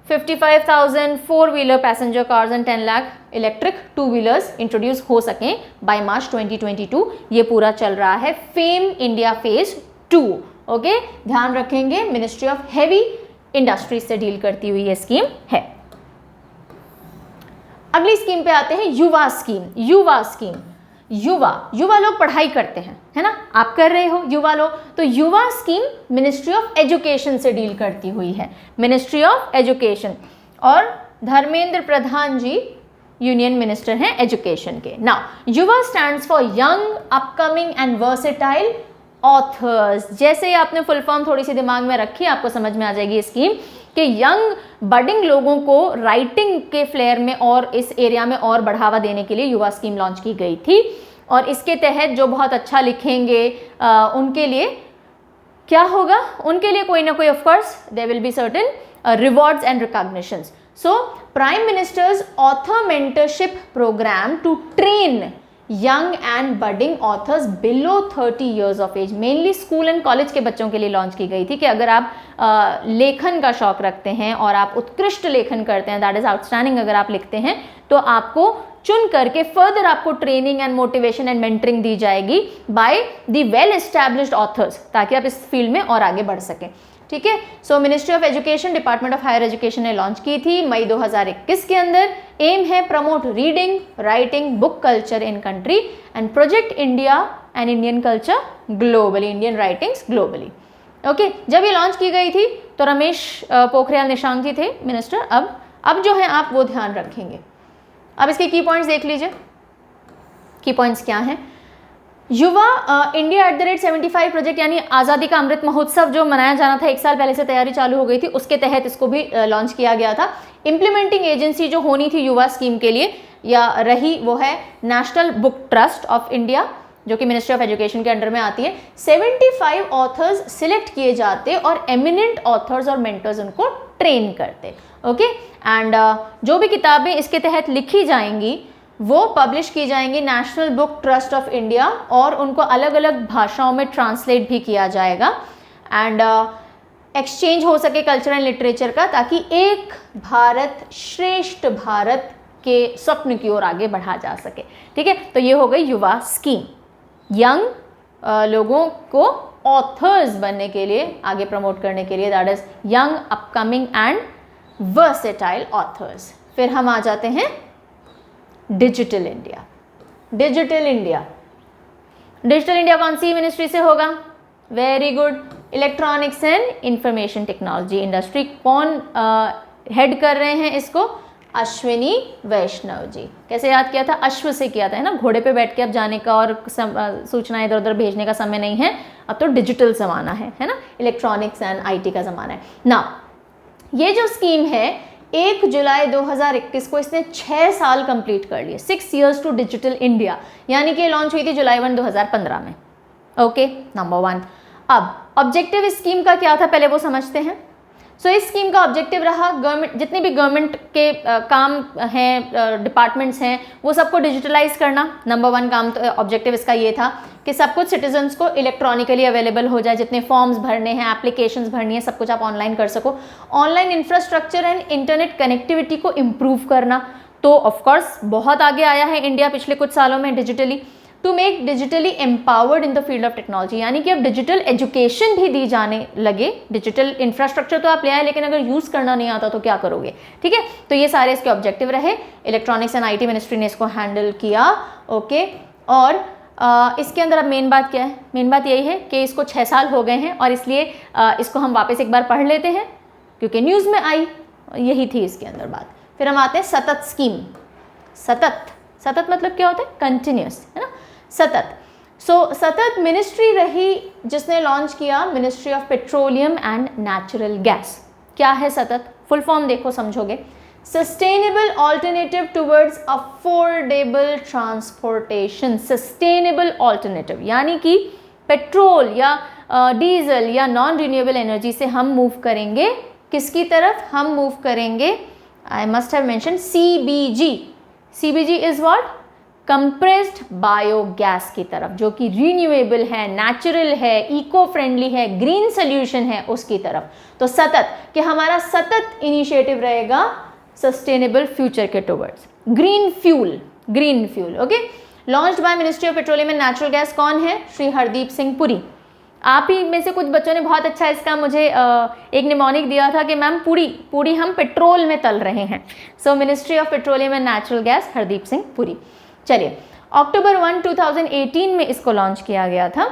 55,000 4 wheeler passenger cars and 10 lakh electric 2 wheelers introduce हो सकें बाय मार्च 2022। ये पूरा चल रहा है फेम इंडिया फेज 2। ओके, ध्यान रखेंगे मिनिस्ट्री ऑफ हेवी इंडस्ट्रीज से डील करती हुई ये स्कीम है। अगली स्कीम पे आते हैं, युवा स्कीम। युवा स्कीम, युवा लोग पढ़ाई करते हैं, है ना, आप कर रहे हो युवा लोग, तो युवा स्कीम मिनिस्ट्री ऑफ एजुकेशन से डील करती हुई है, मिनिस्ट्री ऑफ एजुकेशन। और धर्मेंद्र प्रधान जी यूनियन मिनिस्टर हैं एजुकेशन के। नाउ युवा stands for young upcoming and versatile authors. जैसे ही आपने फुल फॉर्म थोड़ी सी दिमाग में रखी, आपको समझ में आ जाएगी स्कीम कि यंग बडिंग लोगों को राइटिंग के फ्लेयर में और इस एरिया में और बढ़ावा देने के लिए युवा स्कीम लॉन्च की गई थी। और इसके तहत जो बहुत अच्छा लिखेंगे उनके लिए क्या होगा, उनके लिए कोई ना कोई of course there will be certain rewards and recognitions. So prime minister's author mentorship programme to train young and budding authors below 30 years of age, mainly school and college के बच्चों के लिए लॉन्च की गई थी कि अगर आप लेखन का शौक रखते हैं और आप उत्कृष्ट लेखन करते हैं, दैट इज आउटस्टैंडिंग, अगर आप लिखते हैं तो आपको चुन करके फर्दर आपको training and motivation and mentoring दी जाएगी by the well established authors, ताकि आप इस फील्ड में और आगे बढ़ सकें। ठीक है, so ministry of education, department of higher education ने लॉन्च की थी मई 2021 के अंदर। एम है promote reading, writing, book culture in country and project India and Indian culture globally, Indian writings globally. Okay, जब ये लॉन्च की गई थी तो रमेश पोखरियाल निशंक जी थे मिनिस्टर। अब जो है आप वो ध्यान रखेंगे। अब इसके की पॉइंट्स देख लीजिए, की पॉइंट्स क्या हैं। युवा इंडिया @75 प्रोजेक्ट यानी आज़ादी का अमृत महोत्सव जो मनाया जाना था, 1 साल पहले से तैयारी चालू हो गई थी, उसके तहत इसको भी लॉन्च किया गया था। इम्प्लीमेंटिंग एजेंसी जो होनी थी युवा स्कीम के लिए या रही, वो है national book trust of India, जो कि मिनिस्ट्री ऑफ एजुकेशन के अंडर में आती है। 75 ऑथर्स सिलेक्ट किए जाते और एमिनेंट ऑथर्स और मेंटर्स उनको ट्रेन करते। ओके, एंड जो भी किताबें इसके तहत लिखी जाएंगी वो पब्लिश की जाएंगी national book trust of India, और उनको अलग अलग भाषाओं में ट्रांसलेट भी किया जाएगा एंड एक्सचेंज हो सके कल्चर एंड लिटरेचर का, ताकि एक भारत श्रेष्ठ भारत के स्वप्न की ओर आगे बढ़ा जा सके। ठीक है, तो ये हो गई युवा स्कीम, यंग लोगों को ऑथर्स बनने के लिए आगे प्रमोट करने के लिए, that is young upcoming and versatile authors. फिर हम आ जाते हैं digital India. Digital India, digital India कौन सी मिनिस्ट्री से होगा? Very good, electronics and information technology industry. कौन हेड कर रहे हैं इसको? अश्विनी वैष्णव जी। कैसे याद किया था? अश्व से किया था, है ना, घोड़े पे बैठ के अब जाने का और सूचनाएं इधर उधर भेजने का समय नहीं है, अब तो डिजिटल ज़माना है ना, इलेक्ट्रॉनिक्स एंड IT का ज़माना है ना। ये जो स्कीम है 1 जुलाई 2021 को इसने 6 साल कंप्लीट कर लिए, 6 years टू डिजिटल इंडिया, यानी कि लॉन्च हुई थी जुलाई 1 2015 में। Okay, number 1। अब ऑब्जेक्टिव इस स्कीम का क्या था पहले वो समझते हैं। सो इस स्कीम का ऑब्जेक्टिव रहा गवर्नमेंट, जितने भी गवर्नमेंट के काम हैं, डिपार्टमेंट्स हैं, वो सबको डिजिटलाइज करना। नंबर 1 काम तो ऑब्जेक्टिव इसका ये था कि सब कुछ सिटीजन्स को इलेक्ट्रॉनिकली अवेलेबल हो जाए, जितने फॉर्म्स भरने हैं, एप्लीकेशंस भरनी है, सब कुछ आप ऑनलाइन कर सको। Online infrastructure and internet connectivity को इम्प्रूव करना, तो ऑफकोर्स बहुत आगे आया है इंडिया पिछले कुछ सालों में digitally. To make digitally empowered in the field of technology, यानी कि अब डिजिटल एजुकेशन भी दी जाने लगे। डिजिटल इंफ्रास्ट्रक्चर तो आप ले आए, लेकिन अगर यूज़ करना नहीं आता तो क्या करोगे? ठीक है, तो ये सारे इसके ऑब्जेक्टिव रहे। इलेक्ट्रॉनिक्स एंड IT मिनिस्ट्री ने इसको हैंडल किया। ओके, और इसके अंदर अब मेन बात क्या है? मेन बात यही है कि इसको 6 साल हो गए हैं और इसलिए इसको हम वापस एक बार पढ़ लेते हैं क्योंकि न्यूज़ में आई, यही थी इसके अंदर बात। फिर हम आते हैं सतत स्कीम। सतत, सतत मतलब क्या होता है? कंटिन्यूस, है ना, सतत। सतत मिनिस्ट्री रही जिसने लॉन्च किया, ministry of petroleum and natural gas. क्या है सतत? फुल फॉर्म देखो, समझोगे। Sustainable alternative towards affordable transportation. Sustainable alternative यानी कि पेट्रोल या डीजल या नॉन रिन्यूएबल एनर्जी से हम मूव करेंगे किसकी तरफ? हम मूव करेंगे, I must have mention, CBG। CBG is what? Compressed biogas की तरफ, जो कि रिन्यूएबल है, नेचुरल है, इको फ्रेंडली है, ग्रीन सोल्यूशन है, उसकी तरफ। तो सतत, कि हमारा सतत इनिशिएटिव रहेगा सस्टेनेबल फ्यूचर के towards. Green fuel, green fuel, okay. Launched by ministry of petroleum and natural gas. कौन है? श्री हरदीप सिंह पुरी। आप ही में से कुछ बच्चों ने बहुत अच्छा इसका मुझे एक निमोनिक दिया था कि मैम पूरी हम पेट्रोल में तल रहे हैं। सो ministry of petroleum and natural gas, Hardeep Singh Puri. चलिए, अक्टूबर 1, 2018 में इसको लॉन्च किया गया था,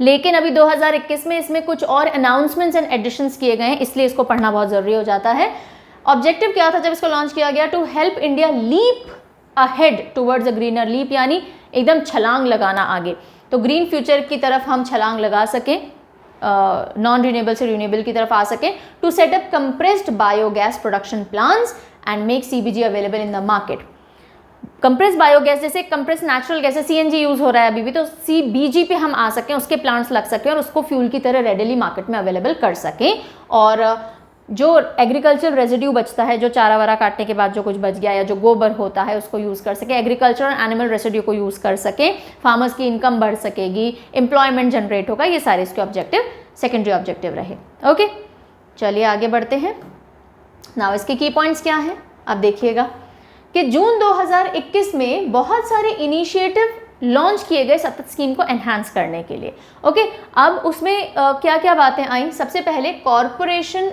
लेकिन अभी 2021 में इसमें कुछ और अनाउंसमेंट्स एंड एडिशंस किए गए हैं, इसलिए इसको पढ़ना बहुत ज़रूरी हो जाता है। ऑब्जेक्टिव क्या था जब इसको लॉन्च किया गया? To help India leap ahead towards a greener leap, यानी एकदम छलांग लगाना आगे, तो ग्रीन फ्यूचर की तरफ हम छलांग लगा सकें, नॉन रिन्यूएबल से रिन्यूएबल की तरफ आ सकें। To set up compressed biogas production plants and make CBG available in the market. Compress biogas, जैसे कंप्रेस नेचुरल गैस है, CNG यूज़ हो रहा है अभी भी, तो CBG पे हम आ सकें, उसके प्लांट्स लग सकें और उसको फ्यूल की तरह रेडिली मार्केट में अवेलेबल कर सकें। और जो एग्रीकल्चर रेजिड्यू बचता है, जो चारा वारा काटने के बाद जो कुछ बच गया या जो गोबर होता है, उसको यूज़ कर सके, एग्रीकल्चर एनिमल रेजिड्यू को यूज़ कर सके, फार्मर्स की इनकम बढ़ सकेगी, एम्प्लॉयमेंट जनरेट होगा। ये सारे इसके ऑब्जेक्टिव, सेकेंडरी ऑब्जेक्टिव रहे। ओके, चलिए आगे बढ़ते हैं। नाउ इसके की पॉइंट्स क्या हैं? अब देखिएगा कि जून 2021 में बहुत सारे इनिशिएटिव लॉन्च किए गए सतत स्कीम को एनहांस करने के लिए। ओके, अब उसमें क्या क्या बातें आई? सबसे पहले cooperation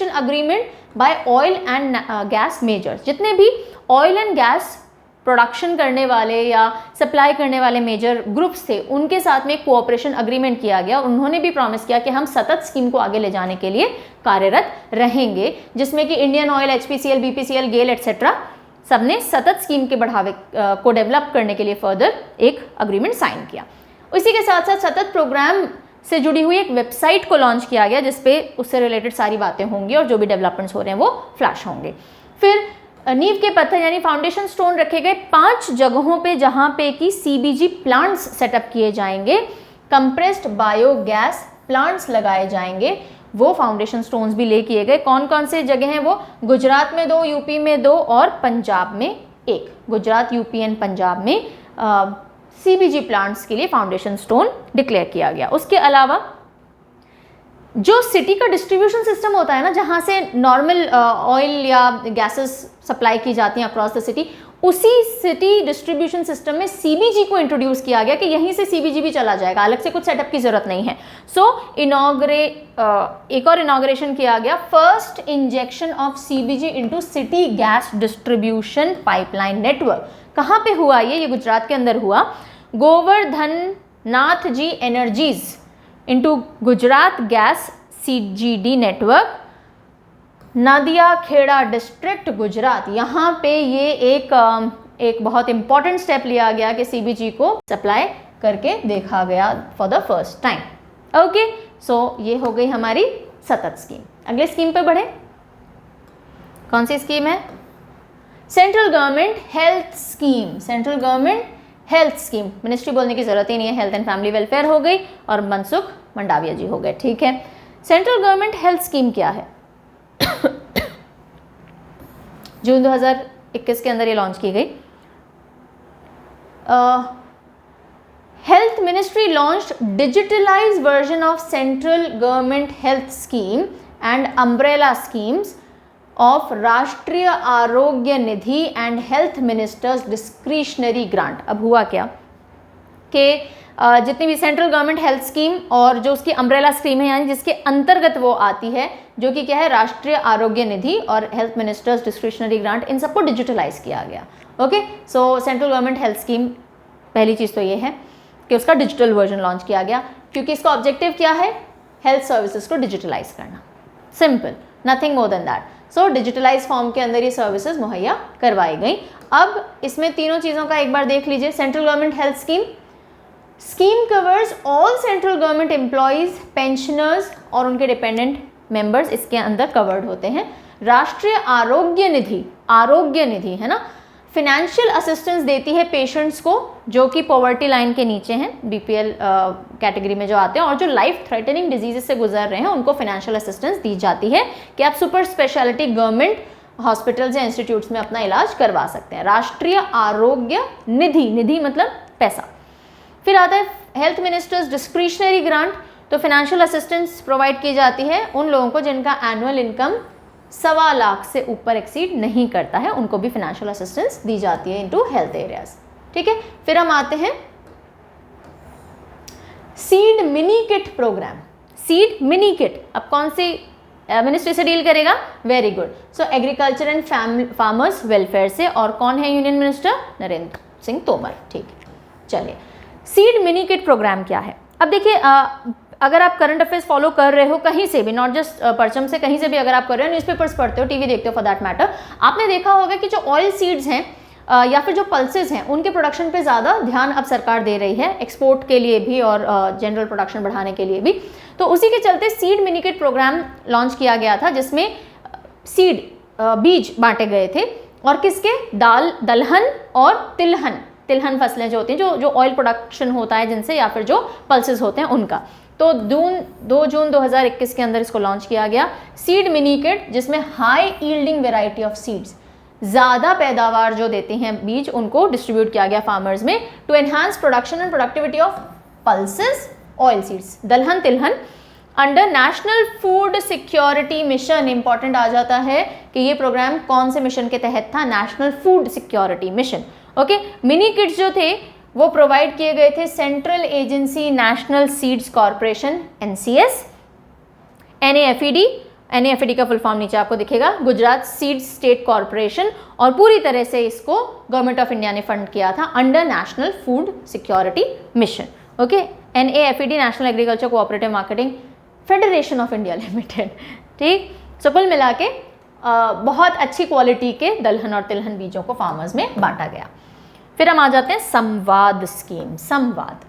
agreement by oil and gas majors. जितने भी ऑयल एंड गैस प्रोडक्शन करने वाले या सप्लाई करने वाले मेजर ग्रुप्स थे, उनके साथ में कोऑपरेशन अग्रीमेंट किया गया। उन्होंने भी प्रॉमिस किया कि हम सतत स्कीम को आगे ले जाने के लिए कार्यरत रहेंगे, जिसमें कि इंडियन ऑयल, HPCL, BPCL, गेल एटसेट्रा सबने सतत स्कीम के बढ़ावे को डेवलप करने के लिए फर्दर एक अग्रीमेंट साइन किया। इसी के साथ साथ सतत प्रोग्राम से जुड़ी हुई एक वेबसाइट को लॉन्च किया गया, जिसपे उससे रिलेटेड सारी बातें होंगी और जो भी डेवलपमेंट्स हो रहे हैं वो फ्लैश होंगे। फिर नींव के पत्थर यानी फाउंडेशन स्टोन रखे गए 5 जगहों पे, जहां पे कि CBG प्लांट्स सेटअप किए जाएंगे, कंप्रेस्ड बायोगैस प्लांट्स लगाए जाएंगे, वो फाउंडेशन स्टोन्स भी ले किए गए। कौन कौन से जगह हैं वो? गुजरात में 2, यूपी में 2 और पंजाब में 1। गुजरात, यूपी एंड पंजाब में CBG प्लांट्स के लिए फाउंडेशन स्टोन डिक्लेयर किया गया। उसके अलावा जो सिटी का डिस्ट्रीब्यूशन सिस्टम होता है ना, जहाँ से नॉर्मल ऑयल या गैसेस सप्लाई की जाती हैं अक्रॉस द सिटी, उसी सिटी डिस्ट्रीब्यूशन सिस्टम में CBG को इंट्रोड्यूस किया गया कि यहीं से CBG भी चला जाएगा, अलग से कुछ सेटअप की जरूरत नहीं है। एक और इनॉग्रेशन किया गया, first injection of CBG into city gas distribution pipeline network. कहाँ पे हुआ ये गुजरात के अंदर हुआ। Govardhan Nath ji Energies into Gujarat gas CGD network, Nadia Kheda district Gujarat. यहाँ पे ये एक बहुत इंपॉर्टेंट स्टेप लिया गया कि CBG को सप्लाई करके देखा गया for the first time. Okay, so ये हो गई हमारी सतत स्कीम। अगले स्कीम पे बढ़े। कौन सी स्कीम है? Central government health scheme. Central government health scheme, ministry बोलने की जरूरत ही नहीं है, हेल्थ एंड फैमिली वेलफेयर हो गई और मनसुख मंडाविया जी हो गए। ठीक है, सेंट्रल गवर्नमेंट हेल्थ स्कीम क्या है? जून 2021 के अंदर ये लॉन्च की गई। Health ministry launched digitalised version of central government health scheme and umbrella schemes of Rashtriya Arogya Nidhi and health ministers discretionary grant. अब हुआ क्या कि जितनी भी सेंट्रल गवर्नमेंट हेल्थ स्कीम और जो उसकी अम्ब्रेला स्कीम है यानी जिसके अंतर्गत वो आती है, जो कि क्या है राष्ट्रीय आरोग्य निधि और हेल्थ मिनिस्टर्स डिस्क्रिशनरी ग्रांट, इन सबको डिजिटलाइज किया गया। ओके, सो सेंट्रल गवर्नमेंट हेल्थ स्कीम, पहली चीज़ तो ये है कि उसका डिजिटल वर्जन लॉन्च किया गया, क्योंकि इसका ऑब्जेक्टिव क्या है, हेल्थ सर्विसेज को डिजिटलाइज करना, simple, nothing more than that. So digitalise form के अंदर ये सर्विसेज मुहैया करवाई गई। अब इसमें तीनों चीज़ों का एक बार देख लीजिए। Central government health scheme covers all central government employees, pensioners और उनके डिपेंडेंट मेंबर्स इसके अंदर कवर्ड होते हैं। राष्ट्रीय आरोग्य निधि है ना, फिनेंशियल असिस्टेंस देती है पेशेंट्स को जो कि पॉवर्टी लाइन के नीचे हैं, बीपीएल कैटेगरी में जो आते हैं और जो लाइफ थ्रेटनिंग डिजीजेस से गुजर रहे हैं, उनको फिनेंशियल असिस्टेंस दी जाती है कि आप सुपर स्पेशलिटी गवर्नमेंट हॉस्पिटल्स या इंस्टीट्यूट्स में अपना इलाज करवा सकते हैं। राष्ट्रीय आरोग्य निधि मतलब पैसा। फिर आता है हेल्थ मिनिस्टर्स डिस्क्रिशनरी ग्रांट, तो फिनेंशियल असिस्टेंस प्रोवाइड की जाती है उन लोगों को जिनका एनुअल इनकम 1.25 लाख से ऊपर एक्सीड नहीं करता है, उनको भी फिनेंशियल असिस्टेंस दी जाती है इनटू हेल्थ एरियाज। ठीक है, फिर हम आते हैं seed mini kit programme. Seed mini kit अब कौन सी मिनिस्ट्री से डील करेगा? Very good, so agriculture and farmers welfare से, और कौन है यूनियन मिनिस्टर? नरेंद्र सिंह तोमर। ठीक है, चलिए सीड मिनी किट प्रोग्राम क्या है? अब देखिए, अगर आप करंट अफेयर्स फॉलो कर रहे हो कहीं से भी, नॉट जस्ट परचम से, कहीं से भी अगर आप कर रहे हो, न्यूज़पेपर्स पढ़ते हो, टीवी देखते हो फॉर दैट मैटर, आपने देखा होगा कि जो ऑयल सीड्स हैं या फिर जो पल्सेस हैं, उनके प्रोडक्शन पे ज़्यादा ध्यान अब सरकार दे रही है, एक्सपोर्ट के लिए भी और जनरल प्रोडक्शन बढ़ाने के लिए भी। तो उसी के चलते seed mini kit programme launch किया गया था, जिसमें सीड बीज बांटे गए थे, और किसके? दलहन और तिलहन फसलें जो होती हैं, जो ऑयल प्रोडक्शन होता है जिनसे, या फिर जो पल्सेस होते हैं उनका। तो 2 जून 2021 के अंदर इसको लॉन्च किया गया सीड मिनी किट, जिसमें high yielding variety of seeds, ज़्यादा पैदावार जो देते हैं बीज, उनको डिस्ट्रीब्यूट किया गया फार्मर्स में to enhance production and productivity of pulses oilseeds, दलहन तिलहन, under national food security mission. Important आ जाता है कि ये प्रोग्राम कौन से मिशन के तहत था? National food security mission. Okay, mini kits जो थे वो प्रोवाइड किए गए थे central agency national seeds corporation NCS, NAFED का फुल फॉर्म नीचे आपको दिखेगा, गुजरात सीड्स स्टेट कॉर्पोरेशन, और पूरी तरह से इसको गवर्नमेंट ऑफ इंडिया ने फंड किया था under national food security mission. Okay, NAFED national agriculture cooperative marketing federation of India limited. ठीक, सो कुल मिला के बहुत अच्छी क्वालिटी के दलहन और तिलहन बीजों को फार्मर्स में बांटा गया। फिर हम आ जाते हैं संवाद स्कीम। संवाद,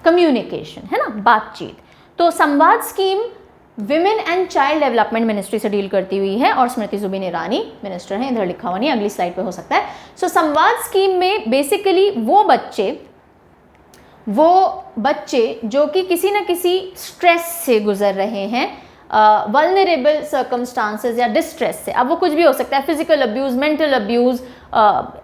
कम्युनिकेशन है ना, बातचीत। तो संवाद scheme women and child development ministry से डील करती हुई है, और स्मृति जुबिन ईरानी मिनिस्टर हैं, इधर लिखा हुआ नहीं, अगली स्लाइड पे हो सकता है। सो संवाद स्कीम में बेसिकली वो बच्चे जो कि किसी न किसी स्ट्रेस से गुजर रहे हैं, वल्नरेबल सर्कमस्टांसेस या डिस्ट्रेस से, अब वो कुछ भी हो सकता है, physical abuse, mental abuse,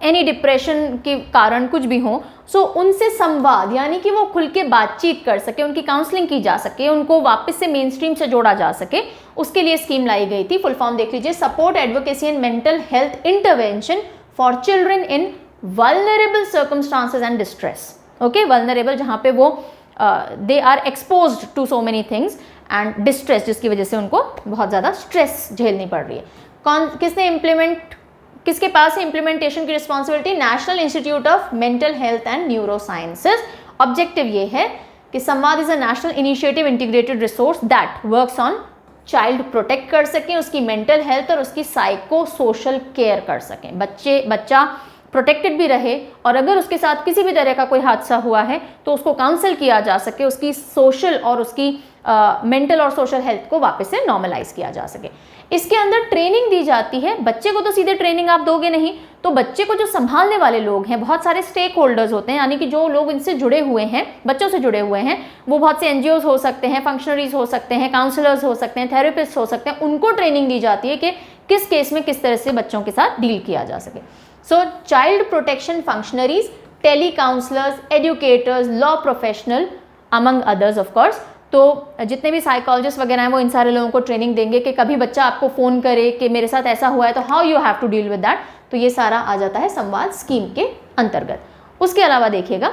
any depression के कारण कुछ भी हो, सो उनसे संवाद, यानी कि वो खुल के बातचीत कर सके, उनकी काउंसलिंग की जा सके, उनको वापस से मेन स्ट्रीम से जोड़ा जा सके, उसके लिए स्कीम लाई गई थी। फुल फॉर्म देख लीजिए, support advocacy and mental health intervention for children in vulnerable circumstances and distress. Okay, vulnerable जहाँ पे वो they are exposed to so many things, and distress जिसकी वजह से उनको बहुत ज़्यादा स्ट्रेस झेलनी पड़ रही है। किसके पास है इम्प्लीमेंटेशन की responsibility? National institute of mental health and neuro sciences. Objective ये है कि संवाद is a national initiative integrated resource that works on child, protect कर सकें उसकी मेंटल हेल्थ और उसकी साइको सोशल केयर कर सकें, बच्चा प्रोटेक्टेड भी रहे, और अगर उसके साथ किसी भी तरह का कोई हादसा हुआ है तो उसको काउंसल किया जा सके, उसकी सोशल और उसकी मेंटल और सोशल हेल्थ को वापस से नॉर्मलाइज किया जा सके। इसके अंदर ट्रेनिंग दी जाती है। बच्चे को तो सीधे ट्रेनिंग आप दोगे नहीं, तो बच्चे को जो संभालने वाले लोग हैं, बहुत सारे स्टेक होल्डर्स होते हैं, यानी कि जो लोग इनसे जुड़े हुए हैं, बच्चों से जुड़े हुए हैं, वो बहुत से NGOs हो सकते हैं, फंक्शनरीज हो सकते हैं, काउंसलर्स हो सकते हैं, थेरेपिस्ट हो सकते हैं, उनको ट्रेनिंग दी जाती है कि किस केस में किस तरह से बच्चों के साथ डील किया जा सके। So child protection functionaries, telecounsellors, educators, law professional, among others of course. तो जितने भी साइकोलॉजिस्ट वगैरह हैं वो इन सारे लोगों को ट्रेनिंग देंगे कि कभी बच्चा आपको फ़ोन करे कि मेरे साथ ऐसा हुआ है तो how you have to deal with that. तो ये सारा आ जाता है संवाद स्कीम के अंतर्गत। उसके अलावा देखिएगा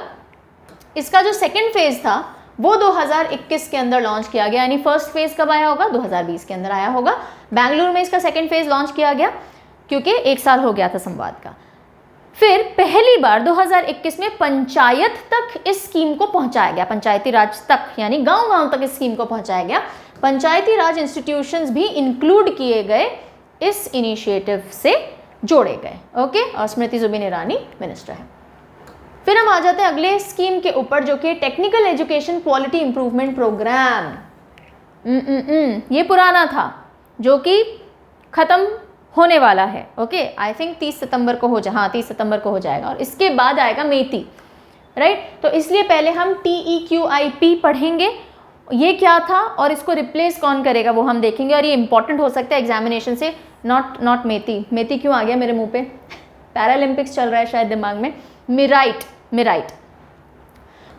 इसका जो सेकेंड फेज था वो 2021 के अंदर लॉन्च किया गया, यानी फर्स्ट फेज कब आया होगा, 2020 के अंदर आया होगा। बेंगलुरु में इसका सेकेंड फेज लॉन्च किया गया क्योंकि 1 साल हो गया था संवाद का। फिर पहली बार 2021 में पंचायत तक इस स्कीम को पहुंचाया गया, पंचायती राज तक, यानी गांव-गांव तक इस स्कीम को पहुंचाया गया। पंचायती राज इंस्टीट्यूशंस भी इंक्लूड किए गए, इस इनिशिएटिव से जोड़े गए। ओके, और स्मृति जुबिन ईरानी मिनिस्टर है। फिर हम आ जाते हैं अगले स्कीम के ऊपर, जो कि technical education quality improvement programme. ये पुराना था जो कि खत्म होने वाला है। ओके, आई थिंक 30 सितंबर को हो जाए, हाँ 30 सितंबर को हो जाएगा, और इसके बाद आएगा मेती, राइट। तो इसलिए पहले हम TEQIP पढ़ेंगे, ये क्या था और इसको रिप्लेस कौन करेगा वो हम देखेंगे, और ये इंपॉर्टेंट हो सकता है एग्जामिनेशन से। नॉट मेती, मेती क्यों आ गया मेरे मुंह पे, पैरालंपिक्स चल रहा है शायद दिमाग में। मिराइट।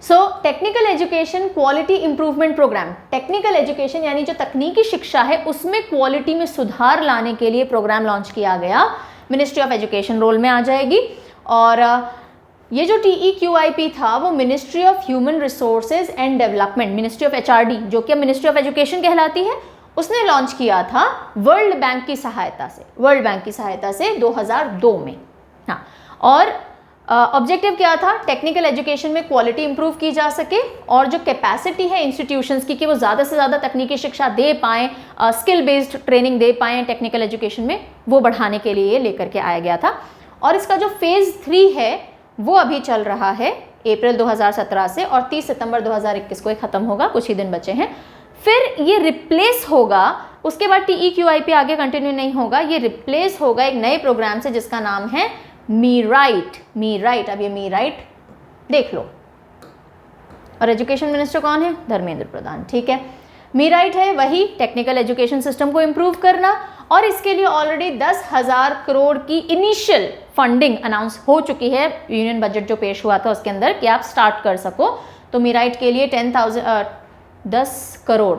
So technical education quality improvement programme, technical education यानी जो तकनीकी शिक्षा है उसमें क्वालिटी में सुधार लाने के लिए प्रोग्राम लॉन्च किया गया, मिनिस्ट्री ऑफ एजुकेशन रोल में आ जाएगी। और ये जो TEQIP था वो ministry of human resources and development, ministry of HRD जो कि मिनिस्ट्री ऑफ एजुकेशन कहलाती है, उसने लॉन्च किया था वर्ल्ड बैंक की सहायता से 2002 में। हाँ, और ऑब्जेक्टिव क्या था, टेक्निकल एजुकेशन में क्वालिटी इंप्रूव की जा सके और जो कैपेसिटी है इंस्टीट्यूशंस की कि वो ज़्यादा से ज़्यादा तकनीकी शिक्षा दे पाएँ, स्किल बेस्ड ट्रेनिंग दे पाएँ टेक्निकल एजुकेशन में, वो बढ़ाने के लिए लेकर के आया गया था। और इसका जो फेज़ 3 है वो अभी चल रहा है अप्रैल 2017 से, और 30 सितंबर 2021 को ये ख़त्म होगा, कुछ ही दिन बचे हैं। फिर ये रिप्लेस होगा, उसके बाद TEQIP आगे कंटिन्यू नहीं होगा, ये रिप्लेस होगा एक नए प्रोग्राम से जिसका नाम है मीराइट। अब ये मीराइट देख लो, और एजुकेशन मिनिस्टर कौन है, धर्मेंद्र प्रधान, ठीक है। मीराइट है वही टेक्निकल एजुकेशन सिस्टम को इम्प्रूव करना, और इसके लिए ऑलरेडी 10,000 करोड़ की इनिशियल फंडिंग अनाउंस हो चुकी है यूनियन बजट जो पेश हुआ था उसके अंदर, कि आप स्टार्ट कर सको। तो मीराइट के लिए 10 करोड़,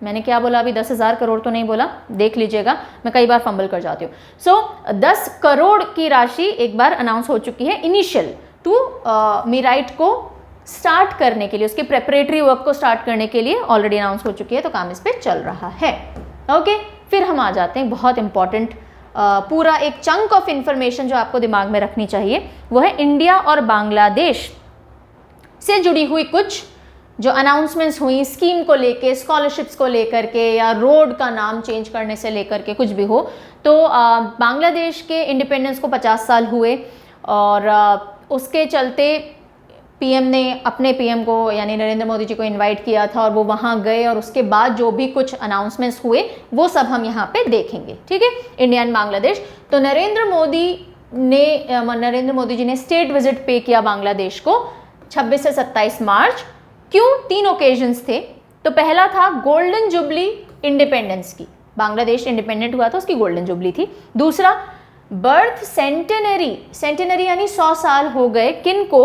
मैंने क्या बोला अभी, 10,000 करोड़ तो नहीं बोला, देख लीजिएगा, मैं कई बार फंबल कर जाती हूँ। सो 10 करोड़ की राशि एक बार अनाउंस हो चुकी है इनिशियल टू मीराइट को स्टार्ट करने के लिए, उसके प्रेपरेटरी वर्क को स्टार्ट करने के लिए ऑलरेडी अनाउंस हो चुकी है, तो काम इस पर चल रहा है। ओके, फिर हम आ जाते हैं बहुत इंपॉर्टेंट, पूरा एक चंक ऑफ इंफॉर्मेशन जो आपको दिमाग में रखनी चाहिए, वो है इंडिया और बांग्लादेश से जुड़ी हुई कुछ जो अनाउंसमेंट्स हुई स्कीम को लेके, स्कॉलरशिप्स को लेकर के, या रोड का नाम चेंज करने से लेकर के, कुछ भी हो। तो बांग्लादेश के इंडिपेंडेंस को 50 साल हुए, और उसके चलते पीएम ने अपने पीएम को यानी नरेंद्र मोदी जी को इनवाइट किया था, और वो वहाँ गए, और उसके बाद जो भी कुछ अनाउंसमेंट्स हुए वो सब हम यहाँ पे देखेंगे, ठीक है। इंडिया एंड बांग्लादेश, तो नरेंद्र मोदी जी ने स्टेट विजिट पे किया बांग्लादेश को 26 से 27 मार्च। क्यों, 3 ओकेजन्स थे। तो पहला था गोल्डन जुबली इंडिपेंडेंस की, बांग्लादेश इंडिपेंडेंट हुआ था उसकी गोल्डन जुबली थी। दूसरा बर्थ सेंटेनरी यानी 100 साल हो गए किनको,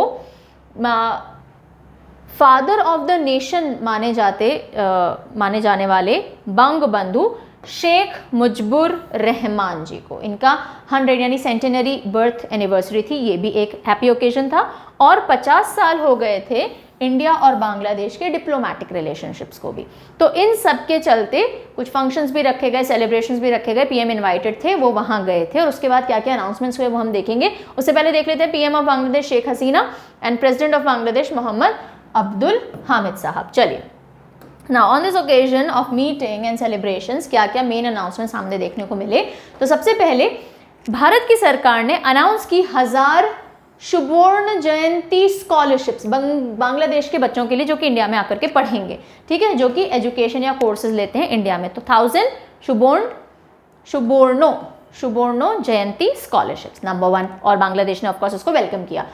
फादर ऑफ द नेशन माने जाने वाले बंगबंधु शेख मुजिबुर रहमान जी को, इनका 100 यानी सेंटेनरी बर्थ एनिवर्सरी थी, ये भी एक हैप्पी ओकेजन था। और 50 साल हो गए थे इंडिया और बांग्लादेश के डिप्लोमेटिक रिलेशनशिप्स को भी। तो इन सब के चलते कुछ फंक्शंस भी रखे गए, सेलिब्रेशंस भी रखे गए, पीएम इनवाइटेड थे, वो वहाँ गए थे, और उसके बाद क्या क्या अनाउंसमेंट्स हुए वो हम देखेंगे। उससे पहले देख लेते हैं PM of Bangladesh Sheikh Hasina and president of Bangladesh Mohammad Abdul Hamid Sahab. चलिए, now on this occasion of meeting and celebrations क्या क्या मेन अनाउंसमेंट्स सामने देखने को मिले। तो सबसे पहले भारत की सरकार ने अनाउंस की 1000 सुवर्ण जयंती स्कॉलरशिप्स बांग्लादेश के बच्चों के लिए जो कि इंडिया में आकर के पढ़ेंगे, ठीक है, जो कि एजुकेशन या कोर्सेज लेते हैं इंडिया में। तो 1000 सुवर्ण जयंती स्कॉलरशिप्स नंबर 1, और बांग्लादेश ने ऑफकोर्स उसको वेलकम किया।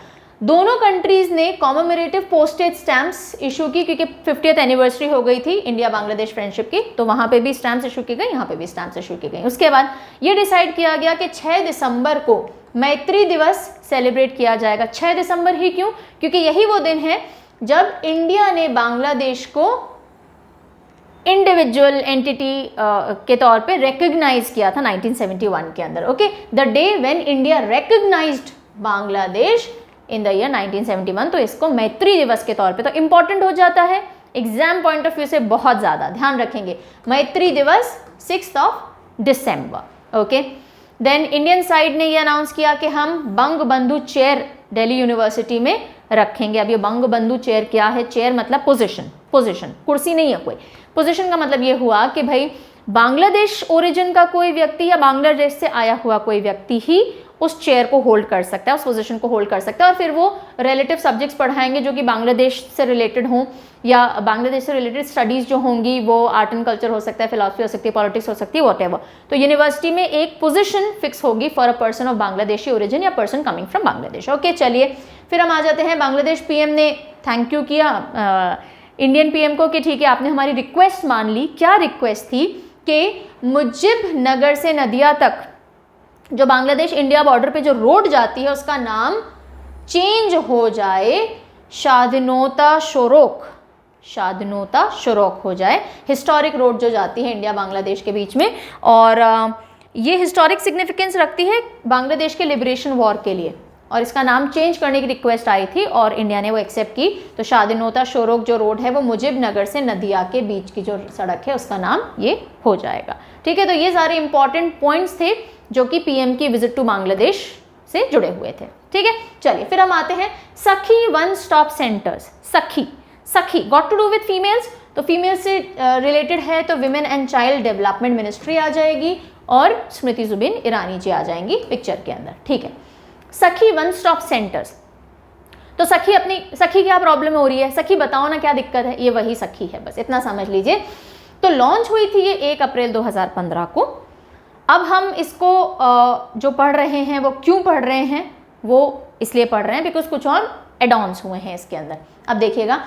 दोनों कंट्रीज ने कॉमेमोरेटिव पोस्टेज स्टैम्प्स इशू की, क्योंकि 50th एनिवर्सरी हो गई थी इंडिया बांग्लादेश फ्रेंडशिप की, तो वहाँ पे भी स्टैम्प्स इशू की गई, यहाँ पे भी स्टैम्प्स इशू की गई। उसके बाद ये डिसाइड किया गया कि 6 दिसंबर को मैत्री दिवस सेलिब्रेट किया जाएगा। 6 दिसंबर ही क्यों, क्योंकि यही वो दिन है जब इंडिया ने बांग्लादेश को इंडिविजुअल एंटिटी के तौर पे रिकॉग्नाइज किया था 1971 के अंदर। Okay, the day when India recognised Bangladesh in the year 1971। तो इसको मैत्री दिवस के तौर पे तो इंपॉर्टेंट हो जाता है एग्जाम पॉइंट ऑफ व्यू से, बहुत ज़्यादा ध्यान रखेंगे। मैत्री दिवस 6 दिसंबर। ओके, देन इंडियन साइड ने ये अनाउंस किया कि हम बंग बंधु चेयर दिल्ली यूनिवर्सिटी में रखेंगे। अब ये बंग बंधु चेयर क्या है? चेयर मतलब पोजीशन, कुर्सी नहीं है कोई। पोजीशन का मतलब ये हुआ कि भाई बांग्लादेश ओरिजिन का कोई व्यक्ति या बांग्लादेश से आया हुआ कोई व्यक्ति ही उस चेयर को होल्ड कर सकता है, उस पोजीशन को होल्ड कर सकता है, और फिर वो रिलेटिव सब्जेक्ट्स पढ़ाएंगे जो कि बांग्लादेश से रिलेटेड हों, या बांग्लादेश से रिलेटेड स्टडीज़ जो होंगी वो आर्ट एंड कल्चर हो सकता है, फिलॉसफी हो सकती है, पॉलिटिक्स हो सकती है, वॉटएवर। तो यूनिवर्सिटी में एक पोजीशन फिक्स होगी for a person of Bangladeshi origin या person coming from Bangladesh. Okay, चलिए फिर हम आ जाते हैं, बांग्लादेश पीएम ने थैंक यू किया इंडियन पीएम को कि ठीक है आपने हमारी रिक्वेस्ट मान ली। क्या रिक्वेस्ट थी? कि मुजिब नगर से नदिया तक जो बांग्लादेश इंडिया बॉर्डर पे जो रोड जाती है उसका नाम चेंज हो जाए, शादनोता शोरोक हो जाए। हिस्टोरिक रोड जो जाती है इंडिया बांग्लादेश के बीच में, और ये हिस्टोरिक सिग्निफिकेंस रखती है बांग्लादेश के लिबरेशन वॉर के लिए, और इसका नाम चेंज करने की रिक्वेस्ट आई थी और इंडिया ने वो एक्सेप्ट की। तो शादनोता शोरोक जो रोड है वो मुजिब नगर से नदिया के बीच की जो सड़क है उसका नाम ये हो जाएगा। ठीक है, तो ये सारे इंपॉर्टेंट पॉइंट्स थे जो कि पीएम की विजिट टू बांग्लादेश से जुड़े हुए थे। ठीक है, चलिए फिर हम आते हैं Sakhi one stop centres. Sakhi got to do with females, तो फीमेल्स से रिलेटेड है तो women and child development ministry आ जाएगी और स्मृति जुबिन ईरानी जी आ जाएंगी पिक्चर के अंदर। ठीक है, सखी वन स्टॉप सेंटर्स। तो सखी क्या प्रॉब्लम हो रही है? सखी बताओ ना क्या दिक्कत है? ये वही सखी है, बस इतना समझ लीजिए। तो लॉन्च हुई थी ये 1 अप्रैल 2015 को। अब हम इसको जो पढ़ रहे हैं वो क्यों पढ़ रहे हैं? वो इसलिए पढ़ रहे हैं बिकॉज कुछ और एडॉन्स हुए हैं इसके अंदर। अब देखिएगा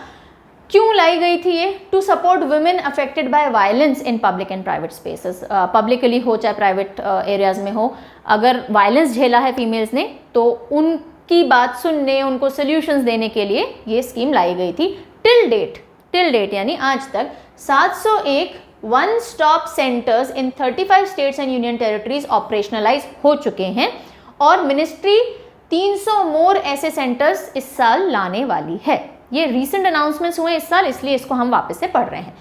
क्यों लाई गई थी ये? To support women affected by violence in public and private spaces. Publicly हो चाहे प्राइवेट एरियाज में हो, अगर वायलेंस झेला है फीमेल्स ने तो उनकी बात सुनने, उनको सोल्यूशंस देने के लिए ये स्कीम लाई गई थी। टिल डेट यानी आज तक 701 one stop centres in 35 states and union territories operationalise हो चुके हैं, और मिनिस्ट्री 300 मोर ऐसे सेंटर्स इस साल लाने वाली है। ये रीसेंट अनाउंसमेंट्स हुए इस साल, इसलिए इसको हम वापस से पढ़ रहे हैं।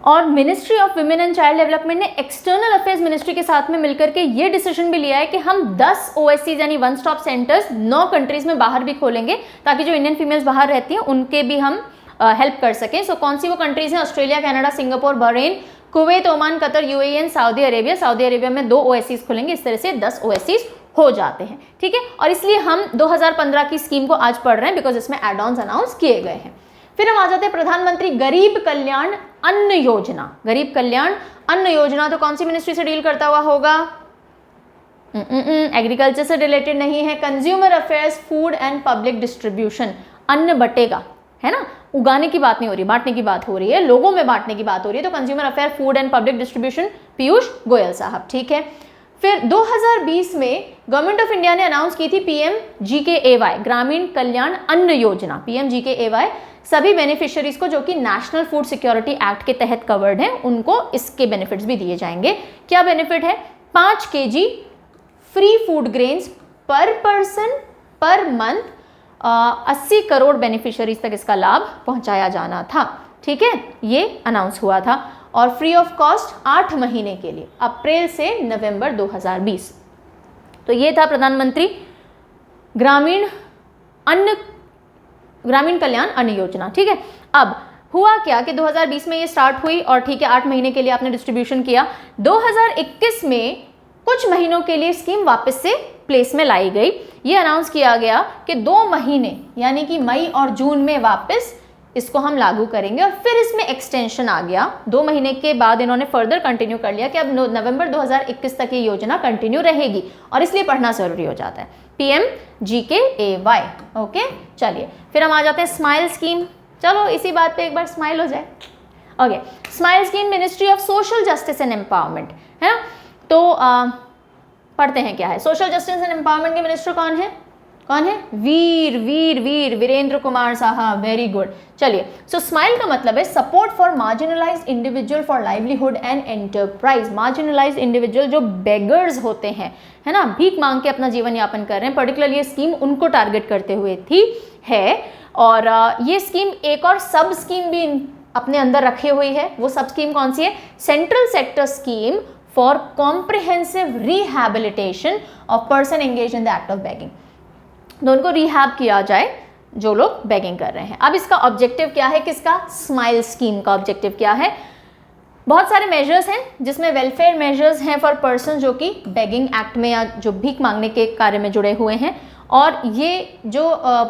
और ministry of women and child development ने एक्सटर्नल अफेयर्स मिनिस्ट्री के साथ में मिलकर के ये डिसीजन भी लिया है कि हम 10 OSCs यानी वन स्टॉप सेंटर्स 9 कंट्रीज में बाहर भी खोलेंगे, ताकि जो इंडियन फीमेल्स बाहर रहती हैं उनके भी हम हेल्प कर सकें। सो कौन सी वो कंट्रीज हैं? Australia, Canada, Singapore, Bahrain, Kuwait, Oman, Qatar, UAE and Saudi Arabia में 2 OSCs खुलेंगे। इस तरह से 10 OSCs हो जाते हैं। ठीक है, और इसलिए हम 2015 की स्कीम को आज पढ़ रहे हैं बिकॉज इसमें एड ऑन्स अनाउंस किए गए हैं। फिर हम आ जाते हैं प्रधानमंत्री गरीब कल्याण अन्न योजना। गरीब कल्याण अन्न योजना तो कौन सी मिनिस्ट्री से डील करता हुआ होगा? एग्रीकल्चर से रिलेटेड नहीं है। Consumer affairs, food and public distribution. अन्न बटेगा, है ना, उगाने की बात नहीं हो रही, बांटने की बात हो रही है, लोगों में बांटने की बात हो रही है। तो consumer affair, food and public distribution Piyush Goyal साहब। ठीक है, फिर 2020 में गवर्नमेंट ऑफ इंडिया ने अनाउंस की थी PMGKAY ग्रामीण कल्याण अन्न योजना। PMGKAY सभी बेनिफिशियरीज को जो कि नेशनल फूड सिक्योरिटी एक्ट के तहत कवर्ड हैं उनको इसके बेनिफिट्स भी दिए जाएंगे। क्या बेनिफिट है? 5 kg फ्री फूड ग्रेन्स पर person per month. 80 crore beneficiaries तक इसका लाभ पहुंचाया जाना था। ठीक है, ये अनाउंस हुआ था, और फ्री ऑफ कॉस्ट 8 महीने के लिए, अप्रैल से नवंबर 2020। तो ये था प्रधानमंत्री ग्रामीण कल्याण अन्न योजना। ठीक है, अब हुआ क्या कि 2020 में ये स्टार्ट हुई और ठीक है 8 महीने के लिए आपने डिस्ट्रीब्यूशन किया। 2021 में कुछ महीनों के लिए स्कीम वापस से प्लेस में लाई गई। ये अनाउंस किया गया कि 2 महीने यानी कि मई और जून में वापस इसको हम लागू करेंगे, और फिर इसमें एक्सटेंशन आ गया। 2 महीने के बाद इन्होंने फर्दर कंटिन्यू कर लिया कि अब नवंबर 2021 तक ये योजना कंटिन्यू रहेगी, और इसलिए पढ़ना जरूरी हो जाता है। PMGKAY। ओके, चलिए फिर हम आ जाते हैं स्माइल स्कीम। चलो इसी बात पे एक बार स्माइल हो जाए। Okay, smile scheme ministry of social justice and empowerment है। तो पढ़ते हैं क्या है। सोशल जस्टिस एंड एम्पावरमेंट के मिनिस्टर कौन है? कौन है? वीर वीर वीर वीरेंद्र कुमार साहब, वेरी गुड। चलिए, सो स्माइल का मतलब है support for marginalised individual for livelihood and enterprise. Marginalised individual जो बेगर्स होते हैं, है ना, भीख मांग के अपना जीवन यापन कर रहे हैं, पर्टिकुलरली ये स्कीम उनको टारगेट करते हुए थी है। और ये स्कीम एक और सब स्कीम भी अपने अंदर रखे हुई है। वो सब स्कीम कौन सी है? Central sector scheme for comprehensive rehabilitation of person engage in the act of begging. तो उनको रिहैब किया जाए जो लोग बेगिंग कर रहे हैं। अब इसका ऑब्जेक्टिव क्या है? किसका? स्माइल स्कीम का ऑब्जेक्टिव क्या है? बहुत सारे मेजर्स हैं जिसमें वेलफेयर मेजर्स हैं फॉर पर्सन जो कि बेगिंग एक्ट में या जो भीख मांगने के कार्य में जुड़े हुए हैं। और ये जो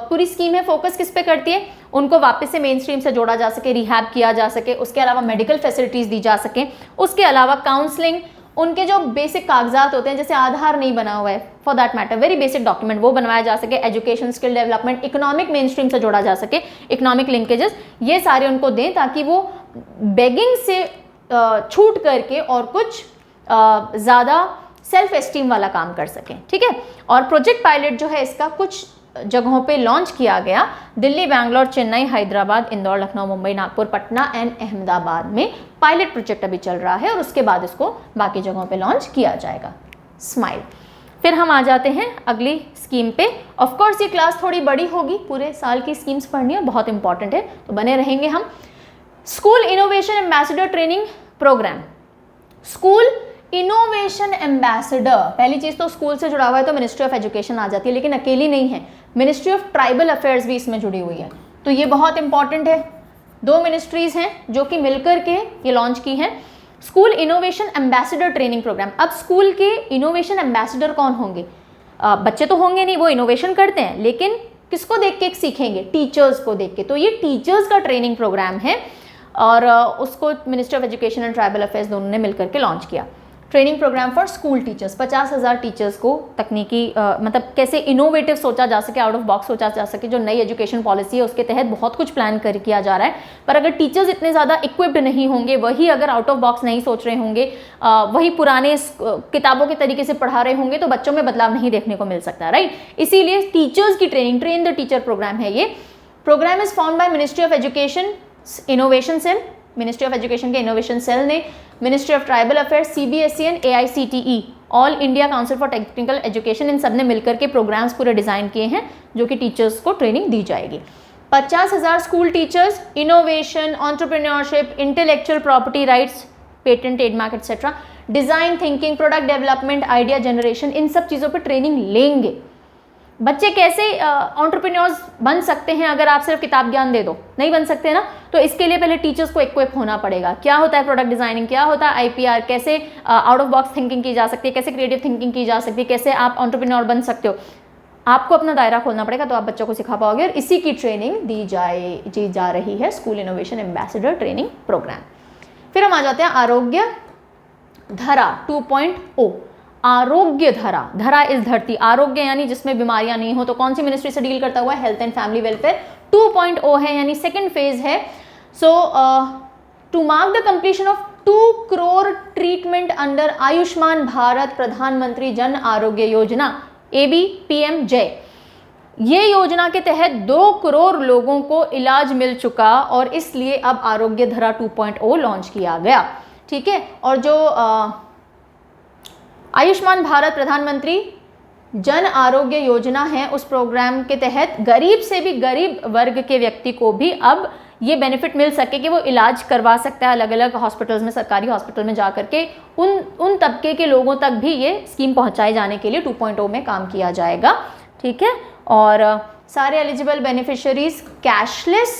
पूरी स्कीम है फोकस किस पे करती है? उनको वापस से मेन स्ट्रीम से जोड़ा जा सके, रिहैब किया जा सके, उसके अलावा मेडिकल फैसिलिटीज़ दी जा सके, उसके अलावा काउंसलिंग, उनके जो बेसिक कागजात होते हैं जैसे आधार नहीं बना हुआ है, for that matter very basic document, वो बनवाया जा सके, education, skill development, economic main stream से जोड़ा जा सके, इकोनॉमिक लिंकेजेस, ये सारे उनको दें ताकि वो बेगिंग से छूट करके और कुछ ज़्यादा सेल्फ एस्टीम वाला काम कर सकें। ठीक है। और प्रोजेक्ट पायलट जो है इसका कुछ जगहों पे लॉन्च किया गया, दिल्ली, बैंगलोर, चेन्नई, हैदराबाद, इंदौर, लखनऊ, मुंबई, नागपुर, पटना एंड अहमदाबाद में पायलट प्रोजेक्ट अभी चल रहा है और उसके बाद इसको बाकी जगहों पे लॉन्च किया जाएगा। स्माइल। फिर हम आ जाते हैं अगली स्कीम पे। ऑफ कोर्स ये क्लास थोड़ी बड़ी होगी, पूरे साल की स्कीम्स पढ़नी है, बहुत इंपॉर्टेंट है, तो बने रहेंगे हम। School innovation ambassador training programme. School innovation ambassador, पहली चीज तो स्कूल से जुड़ा हुआ है तो मिनिस्ट्री ऑफ एजुकेशन आ जाती है, लेकिन अकेली नहीं है, मिनिस्ट्री ऑफ ट्राइबल अफेयर्स भी इसमें जुड़ी हुई है, तो ये बहुत इंपॉर्टेंट है। दो मिनिस्ट्रीज हैं जो कि मिलकर के ये लॉन्च की हैं। School innovation ambassador training programme. अब स्कूल के इनोवेशन एम्बेसडर कौन होंगे? बच्चे तो होंगे नहीं, वो इनोवेशन करते हैं, लेकिन किसको देख के सीखेंगे? टीचर्स को देख के। तो ये टीचर्स का ट्रेनिंग प्रोग्राम है और उसको ministry of education and tribal affairs दोनों ने मिलकर के लॉन्च किया। Training programme for school teachers, 50,000 teachers को तकनीकी मतलब कैसे इनोवेटिव सोचा जा सके, आउट ऑफ बॉक्स सोचा जा सके। जो नई एजुकेशन पॉलिसी है उसके तहत बहुत कुछ प्लान किया जा रहा है, पर अगर टीचर्स इतने ज़्यादा इक्विप्ड नहीं होंगे, वही अगर आउट ऑफ बॉक्स नहीं सोच रहे होंगे, वही पुराने किताबों के तरीके से पढ़ा रहे होंगे, तो बच्चों में बदलाव नहीं देखने को मिल सकता, राइट। इसीलिए टीचर्स की training, train the teacher programme है ये। Programme is form by ministry of education innovation cell, ministry of education के इनोवेशन सेल ने, ministry of tribal affairs, CBSE and AICTE, all India council for technical education, इन सब ने मिलकर के programmes पूरे डिज़ाइन किए हैं जो कि टीचर्स को ट्रेनिंग दी जाएगी। 50,000 school teachers innovation, entrepreneurship, intellectual property rights, patent, trademark etcetera, design thinking, product development, idea generation, इन सब चीज़ों पर ट्रेनिंग लेंगे। बच्चे कैसे एंटरप्रेन्योर्स बन सकते हैं अगर आप सिर्फ किताब ज्ञान दे दो? नहीं बन सकते ना, तो इसके लिए पहले टीचर्स को इक्विप होना पड़ेगा। क्या होता है प्रोडक्ट डिजाइनिंग, क्या होता है IPR, कैसे आउट ऑफ बॉक्स थिंकिंग की जा सकती है, कैसे क्रिएटिव थिंकिंग की जा सकती है, कैसे आप एंटरप्रेन्योर बन सकते हो। आपको अपना दायरा खोलना पड़ेगा, तो आप बच्चों को सिखा पाओगे, और इसी की ट्रेनिंग दी जा रही है school innovation ambassador training programme. फिर हम आ जाते हैं आरोग्य धरा 2.0। आरोग्य धरा, धरा इस धरती, आरोग्य यानी जिसमें बीमारियां नहीं हो, तो कौन सी मिनिस्ट्री से डील करता हुआ है? Health and family welfare. 2.0 है यानी सेकंड फेज है। So to mark the completion of 2 crore treatment under Ayushman Bharat Pradhan Mantri Jan Arogya Yojana ABPMJ, ये योजना के तहत 2 करोड़ लोगों को इलाज मिल चुका और इसलिए अब आरोग्य धरा 2.0 लॉन्च किया गया। ठीक है। और जो आयुष्मान भारत प्रधानमंत्री जन आरोग्य योजना है, उस प्रोग्राम के तहत गरीब से भी गरीब वर्ग के व्यक्ति को भी अब ये बेनिफिट मिल सके कि वो इलाज करवा सकता है अलग अलग हॉस्पिटल्स में, सरकारी हॉस्पिटल में जा करके। उन तबके के लोगों तक भी ये स्कीम पहुंचाए जाने के लिए 2.0 में काम किया जाएगा। ठीक है। और सारे एलिजिबल बेनिफिशियरीज कैशलेस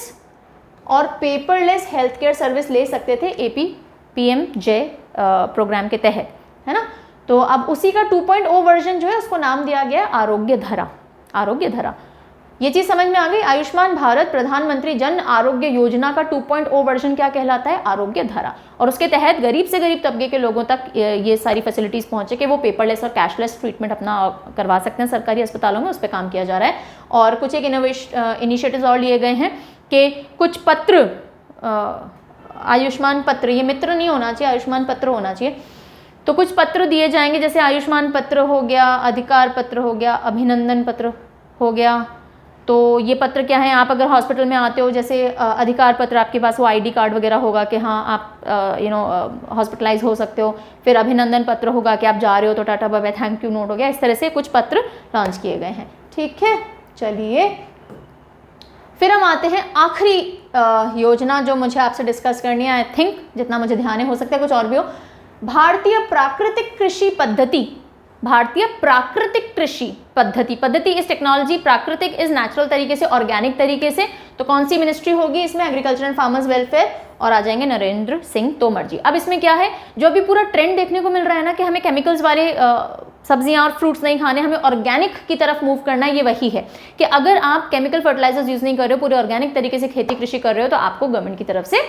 और पेपरलेस हेल्थ केयर सर्विस ले सकते थे ABPMJ प्रोग्राम के तहत, है ना। तो अब उसी का 2.0 वर्जन जो है उसको नाम दिया गया आरोग्य धरा। आरोग्य धरा, ये चीज़ समझ में आ गई। आयुष्मान भारत प्रधानमंत्री जन आरोग्य योजना का 2.0 वर्जन क्या कहलाता है? आरोग्य धरा। और उसके तहत गरीब से गरीब तबके के लोगों तक ये सारी फैसिलिटीज़ पहुंचे कि वो पेपरलेस और कैशलेस ट्रीटमेंट अपना करवा सकते हैं सरकारी अस्पतालों में, उस पर काम किया जा रहा है। और कुछ एक इनिशिएटिव्स और लिए गए हैं कि कुछ पत्र, आयुष्मान पत्र, ये मित्र नहीं होना चाहिए, आयुष्मान पत्र होना चाहिए। तो कुछ पत्र दिए जाएंगे, जैसे आयुष्मान पत्र हो गया, अधिकार पत्र हो गया, अभिनंदन पत्र, हो गया। तो ये पत्र क्या है, आप अगर हॉस्पिटल में आते हो, जैसे अधिकार पत्र, आपके पास वो आईडी कार्ड वगैरह होगा कि हाँ आप हॉस्पिटलाइज हो सकते हो। फिर अभिनंदन पत्र होगा कि आप जा रहे हो, तो tata bye bye thank you note हो गया। इस तरह से कुछ पत्र लॉन्च किए गए हैं। ठीक है, चलिए फिर हम आते हैं आखिरी योजना जो मुझे आपसे डिस्कस करनी है। आई थिंक जितना मुझे ध्यान है, हो सकता है कुछ और भी हो। भारतीय प्राकृतिक कृषि पद्धति, भारतीय प्राकृतिक कृषि पद्धति, पद्धति इस टेक्नोलॉजी, प्राकृतिक इस नेचुरल तरीके से, ऑर्गेनिक तरीके से। तो कौन सी मिनिस्ट्री होगी इसमें? एग्रीकल्चर एंड फार्मर्स वेलफेयर, और आ जाएंगे नरेंद्र सिंह तोमर जी। अब इसमें क्या है, जो अभी पूरा ट्रेंड देखने को मिल रहा है ना कि हमें केमिकल्स वाले सब्जियां और फ्रूट्स नहीं खाने, हमें ऑर्गेनिक की तरफ मूव करना है, ये वही है कि अगर आप केमिकल फर्टिलाइजर्स यूज नहीं कर रहे हो, पूरे ऑर्गेनिक तरीके से खेती कृषि कर रहे हो, तो आपको गवर्नमेंट की तरफ से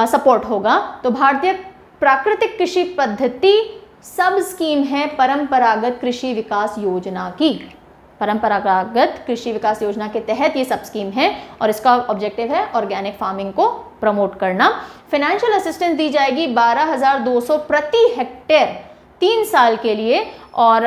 सपोर्ट होगा। तो भारतीय प्राकृतिक कृषि पद्धति सब स्कीम है परंपरागत कृषि विकास योजना की। परंपरागत कृषि विकास योजना के तहत ये सब स्कीम है और इसका ऑब्जेक्टिव है ऑर्गेनिक फार्मिंग को प्रमोट करना। फाइनेंशियल असिस्टेंस दी जाएगी 12,200 प्रति हेक्टेयर 3 साल के लिए, और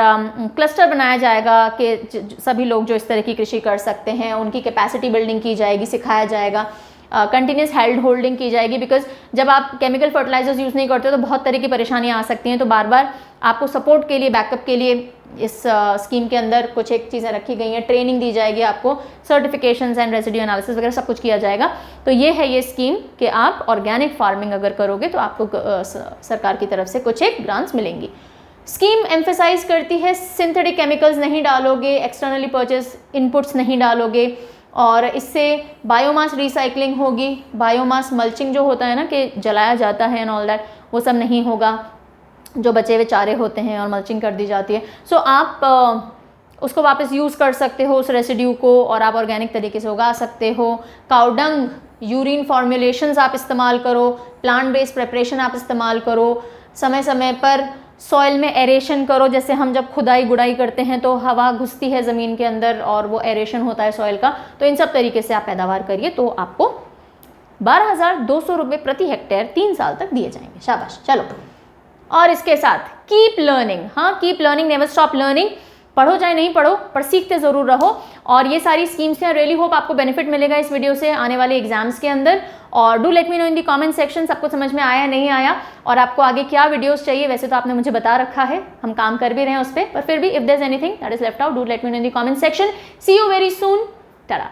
क्लस्टर बनाया जाएगा कि सभी लोग जो इस तरह की कृषि कर सकते हैं उनकी कैपेसिटी बिल्डिंग की जाएगी, सिखाया जाएगा। कंटिन्यूस हेल्ड होल्डिंग की जाएगी, बिकॉज जब आप केमिकल फर्टिलाइजर्स यूज़ नहीं करते हो तो बहुत तरह की परेशानियां आ सकती हैं। तो बार बार आपको सपोर्ट के लिए, बैकअप के लिए इस स्कीम के अंदर कुछ एक चीज़ें रखी गई हैं। ट्रेनिंग दी जाएगी आपको, सर्टिफिकेशंस एंड रेसिड्यू एनालिसिस वगैरह सब कुछ किया जाएगा। तो ये है ये स्कीम कि आप ऑर्गेनिक फार्मिंग अगर करोगे तो आपको सरकार की तरफ से कुछ एक ग्रांट्स मिलेंगी। स्कीम एम्फेसाइज करती है सिंथेटिक केमिकल्स नहीं डालोगे, एक्सटर्नली परचेज इनपुट्स नहीं डालोगे, और इससे बायोमास रिसाइकलिंग होगी। बायोमास मल्चिंग जो होता है ना कि जलाया जाता है एंड ऑल दैट, वो सब नहीं होगा। जो बचे हुए चारे होते हैं और मल्चिंग कर दी जाती है, सो आप उसको वापस यूज़ कर सकते हो उस रेसिड्यू को, और आप ऑर्गेनिक तरीके से उगा सकते हो। काउडंग यूरिन फॉर्मुलेशंस आप इस्तेमाल करो, प्लांट बेस्ड प्रिपरेशन आप इस्तेमाल करो, समय समय पर सॉइल में एरेशन करो। जैसे हम जब खुदाई गुड़ाई करते हैं तो हवा घुसती है ज़मीन के अंदर और वो एरेशन होता है सॉइल का, तो इन सब तरीके से आप पैदावार करिए तो आपको 12,200 रुपये प्रति हेक्टेयर 3 साल तक दिए जाएंगे। शाबाश। चलो, और इसके साथ कीप लर्निंग, हाँ keep learning, never stop learning. पढ़ो चाहे नहीं पढ़ो, पर सीखते ज़रूर रहो। और ये सारी स्कीम्स हैं, रियली होप आपको बेनिफिट मिलेगा इस वीडियो से आने वाले एग्जाम्स के अंदर। और do let me know in the comment section सबको समझ में आया नहीं आया, और आपको आगे क्या वीडियोस चाहिए। वैसे तो आपने मुझे बता रखा है, हम काम कर भी रहे हैं उस पर, फिर भी if there is anything that is left out, do let me know in the comment section. See you very soon, Tata.